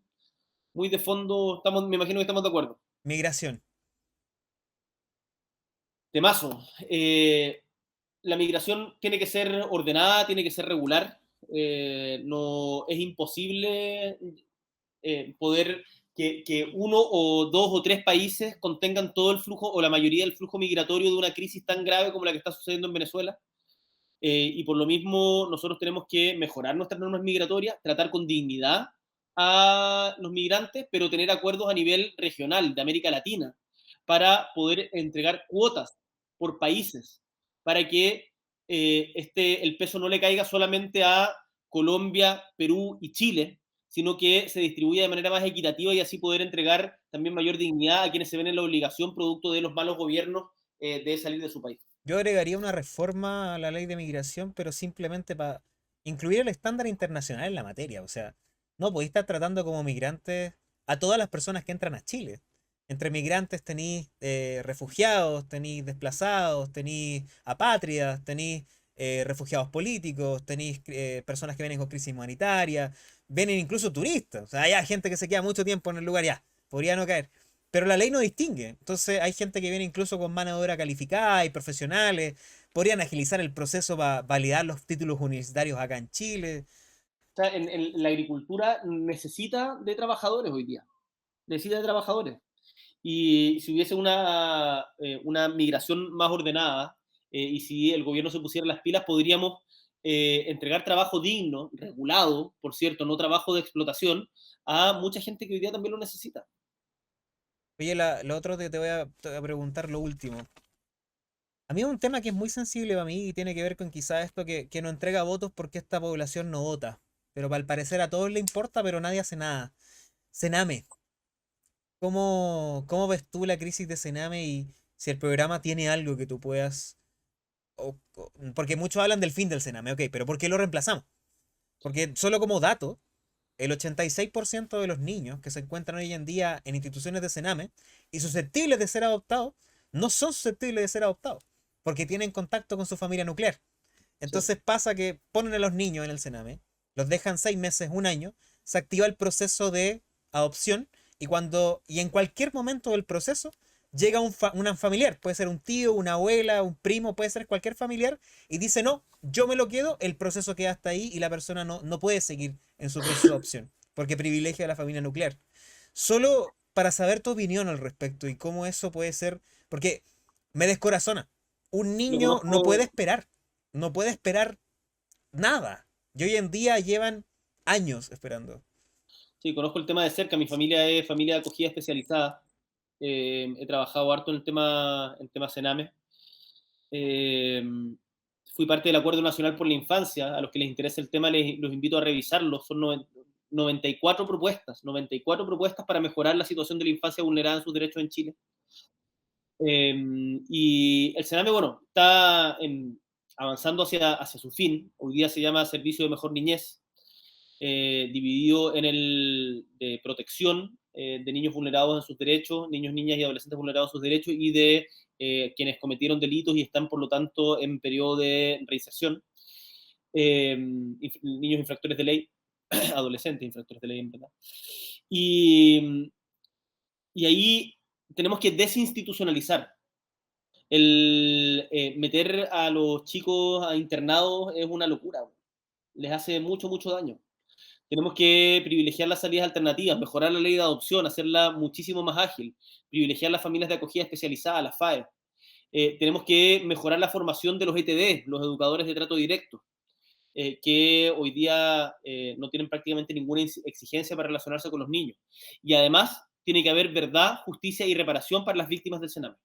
muy de fondo. Me imagino que estamos de acuerdo. Migración. Temazo. La migración tiene que ser ordenada, tiene que ser regular. No es imposible poder que uno o dos o tres países contengan todo el flujo o la mayoría del flujo migratorio de una crisis tan grave como la que está sucediendo en Venezuela. Y por lo mismo nosotros tenemos que mejorar nuestras normas migratorias, tratar con dignidad a los migrantes, pero tener acuerdos a nivel regional de América Latina para poder entregar cuotas por países, para que el peso no le caiga solamente a Colombia, Perú y Chile, sino que se distribuya de manera más equitativa y así poder entregar también mayor dignidad a quienes se ven en la obligación, producto de los malos gobiernos, de salir de su país. Yo agregaría una reforma a la ley de migración, pero simplemente para incluir el estándar internacional en la materia. O sea, no podéis estar tratando como migrantes a todas las personas que entran a Chile. Entre migrantes tenéis refugiados, tenéis desplazados, tenéis apátridas, tenéis refugiados políticos, tenéis personas que vienen con crisis humanitaria, vienen incluso turistas. O sea, hay gente que se queda mucho tiempo en el lugar ya, podría no caer. Pero la ley no distingue. Entonces hay gente que viene incluso con mano de obra calificada y profesionales. Podrían agilizar el proceso para validar los títulos universitarios acá en Chile. O sea, la agricultura necesita de trabajadores hoy día, necesita de trabajadores. Y si hubiese una migración más ordenada y si el gobierno se pusiera las pilas, podríamos entregar trabajo digno, regulado, por cierto, no trabajo de explotación, a mucha gente que hoy día también lo necesita. Oye, lo otro te voy a preguntar lo último. A mí es un tema que es muy sensible para mí y tiene que ver con quizá esto que no entrega votos porque esta población no vota. Pero al parecer a todos le importa, pero nadie hace nada. Sename. ¿Cómo ves tú la crisis de Sename y si el programa tiene algo que tú puedas... porque muchos hablan del fin del Sename, ok, pero ¿por qué lo reemplazamos? Porque solo como dato, el 86% de los niños que se encuentran hoy en día en instituciones de Sename y susceptibles de ser adoptados, no son susceptibles de ser adoptados, porque tienen contacto con su familia nuclear. Sí. Entonces pasa que ponen a los niños en el Sename, los dejan 6 meses, un año, se activa el proceso de adopción y en cualquier momento del proceso llega un familiar, puede ser un tío, una abuela, un primo, puede ser cualquier familiar, y dice, no, yo me lo quedo, el proceso queda hasta ahí y la persona no puede seguir en su proceso de adopción, porque privilegia a la familia nuclear. Solo para saber tu opinión al respecto y cómo eso puede ser, porque me descorazona. Un Lo niño conozco, no puede esperar nada. Y hoy en día llevan años esperando. sí, conozco el tema de cerca. Mi familia es familia de acogida especializada. He trabajado harto en tema Sename. Eh, Fui parte del Acuerdo Nacional por la Infancia. A los que les interesa el tema, los invito a revisarlo. Son 94 propuestas, 94 propuestas para mejorar la situación de la infancia vulnerada en sus derechos en Chile. Y el Sename, bueno, está avanzando hacia su fin. Hoy día se llama Servicio de Mejor Niñez, dividido en el de protección de niños vulnerados en sus derechos, niños, niñas y adolescentes vulnerados en sus derechos, y de quienes cometieron delitos y están, por lo tanto, en periodo de reinserción. Niños infractores de ley, adolescentes infractores de ley, en verdad. Y, y ahí tenemos que desinstitucionalizar. El meter a los chicos a internados es una locura, les hace mucho, mucho daño. Tenemos que privilegiar las salidas alternativas, mejorar la ley de adopción, hacerla muchísimo más ágil, privilegiar las familias de acogida especializada, las FAE. Tenemos que mejorar la formación de los ETD, los educadores de trato directo, que hoy día no tienen prácticamente ninguna exigencia para relacionarse con los niños. Y además, tiene que haber verdad, justicia y reparación para las víctimas del Sename.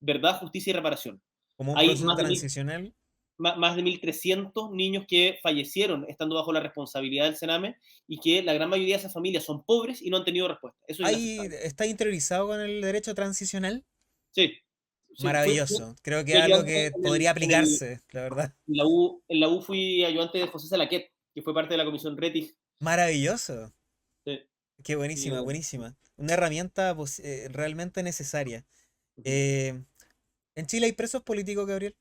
Verdad, justicia y reparación. Como un Hay proceso transicional. más de 1.300 niños que fallecieron estando bajo la responsabilidad del Sename, y que la gran mayoría de esas familias son pobres y no han tenido respuesta. Eso es Ahí inaceptable. está interiorizado con el derecho transicional. Sí, sí, Maravilloso. Creo que fui es algo ayudante que podría aplicarse, la verdad. en la U fui ayudante de José Salaquet, que fue parte de la comisión RETIG. Maravilloso. Sí, Qué y, buenísima, buenísima. Una herramienta pues, realmente necesaria. ujú. Eh, ¿En Chile hay presos políticos, Gabriel?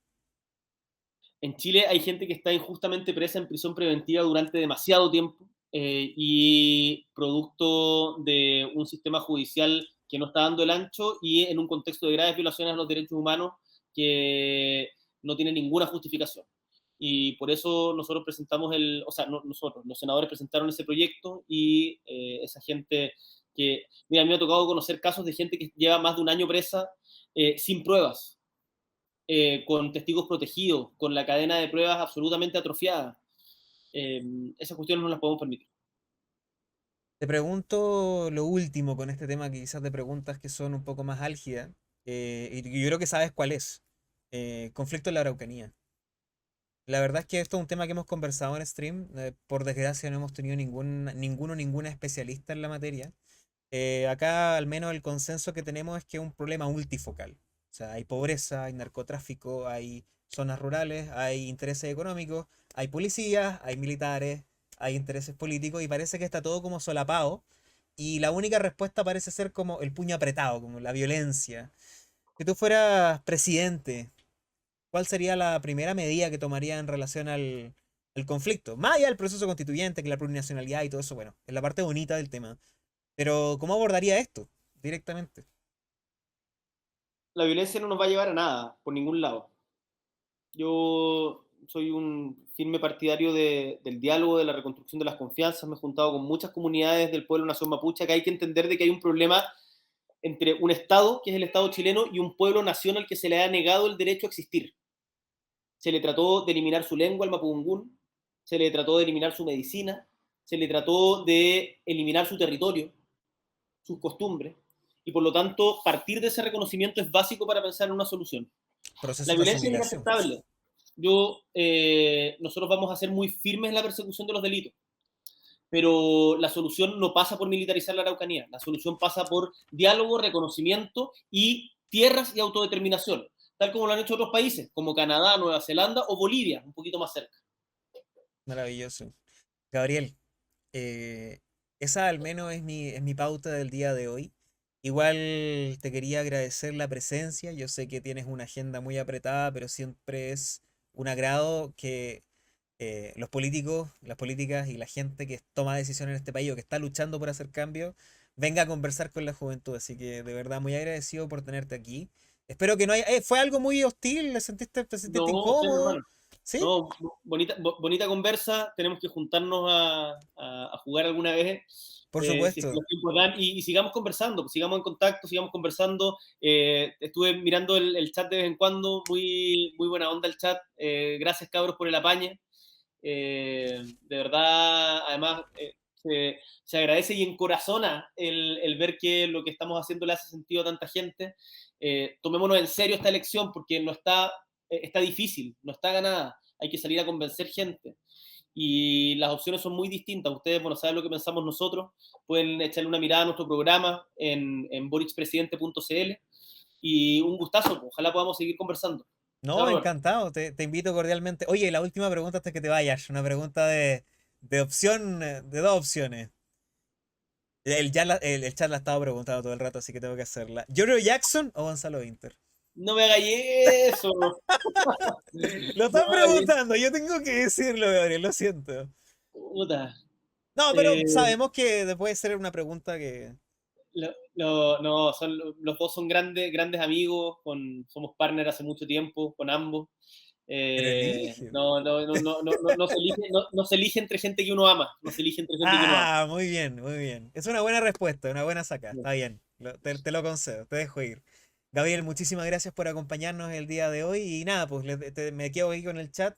En Chile hay gente que está injustamente presa en prisión preventiva durante demasiado tiempo, y producto de un sistema judicial que no está dando el ancho, y en un contexto de graves violaciones a los derechos humanos que no tiene ninguna justificación. Y por eso nosotros presentamos o sea, no, nosotros, los senadores presentaron ese proyecto, y esa gente que, mira, a mí me ha tocado conocer casos de gente que lleva más de un año presa, sin pruebas, con testigos protegidos, con la cadena de pruebas absolutamente atrofiada. Eh, Esas cuestiones no las podemos permitir. Te pregunto lo último con este tema que quizás te preguntas que son un poco más álgidas. Y yo creo que sabes cuál es. Conflicto en la Araucanía. La verdad es que esto es un tema que hemos conversado en stream. Por desgracia no hemos tenido ninguna especialista en la materia. Acá al menos el consenso que tenemos es que es un problema multifocal. O sea, hay pobreza, hay narcotráfico, hay zonas rurales, hay intereses económicos, hay policías, hay militares, hay intereses políticos y parece que está todo como solapado y la única respuesta parece ser como el puño apretado, como la violencia. Si tú fueras presidente, ¿cuál sería la primera medida que tomaría en relación al conflicto? Más allá del proceso constituyente, que la plurinacionalidad y todo eso, bueno, es la parte bonita del tema. Pero, ¿cómo abordaría esto directamente? La violencia no nos va a llevar a nada, por ningún lado. Yo soy un firme partidario del diálogo, de la reconstrucción de las confianzas. Me he juntado con muchas comunidades del pueblo nación mapuche. Que hay que entender de que hay un problema entre un Estado, que es el Estado chileno, y un pueblo nación al que se le ha negado el derecho a existir. Se le trató de eliminar su lengua, el mapudungún, se le trató de eliminar su medicina, se le trató de eliminar su territorio, sus costumbres, y por lo tanto partir de ese reconocimiento es básico para pensar en una solución. La Proceso de violencia es asimilación. inaceptable. Nosotros vamos a ser muy firmes en la persecución de los delitos, pero la solución no pasa por militarizar la Araucanía, la solución pasa por diálogo, reconocimiento y tierras y autodeterminación, tal como lo han hecho otros países, como Canadá, Nueva Zelanda o Bolivia, un poquito más cerca. Maravilloso. Gabriel, eh, esa al menos es mi pauta del día de hoy. Igual te quería agradecer la presencia. Yo sé que tienes una agenda muy apretada, pero siempre es un agrado que los políticos, las políticas y la gente que toma decisiones en este país o que está luchando por hacer cambios, venga a conversar con la juventud. Así que de verdad muy agradecido por tenerte aquí. Espero que no haya... ¿fue algo muy hostil? Te sentiste No, incómodo? hermano. ¿Sí? No, bonita conversa. Tenemos que juntarnos a jugar alguna vez, Por si es que supuesto. los tiempos dan, y sigamos conversando, pues, sigamos en contacto, sigamos conversando. Estuve mirando el chat de vez en cuando, muy, muy buena onda el chat. Gracias, cabros, por el apañe. De verdad, además, se agradece y encorazona el ver que lo que estamos haciendo le hace sentido a tanta gente. Tomémonos en serio esta elección, porque no está, está difícil, no está ganada. Hay que salir a convencer gente. Y las opciones son muy distintas. Ustedes, bueno, saben lo que pensamos nosotros. Pueden echarle una mirada a nuestro programa en borixpresidente.cl. Y un gustazo, ojalá podamos seguir conversando. Chao, No, Robert. encantado, te invito cordialmente. Oye, la última pregunta antes que te vayas, una pregunta de opción, de dos opciones. El chat la estaba preguntando todo el rato, así que tengo que hacerla. ¿Giorgio Jackson o Gonzalo Inter? No me hagáis eso. Lo No están me hagáis preguntando, yo tengo que decirlo, Gabriel, lo siento. puta. No, pero Eh, sabemos que puede ser una pregunta que... no, los dos son grandes amigos, somos partners hace mucho tiempo con ambos. Pero elige. No se elige entre gente que uno ama, no se elige entre gente que uno ama. Ah, muy bien, muy bien. Es una buena respuesta, una buena saca. Está bien, te lo concedo, te dejo ir. Gabriel, muchísimas gracias por acompañarnos el día de hoy. Y nada, pues me quedo aquí con el chat.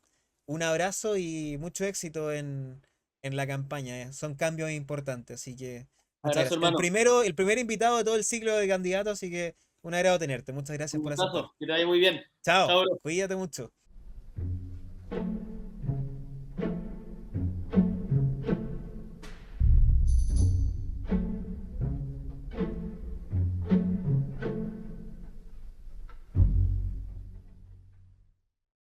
Un abrazo y mucho éxito en la campaña. Son cambios importantes, así que muchas Abrazo, gracias. hermano. El primer invitado de todo el ciclo de candidatos, así que un agrado tenerte. Muchas gracias Un por aceptar. gustazo. Que te vaya muy bien. Chao, Chao, bro. cuídate mucho.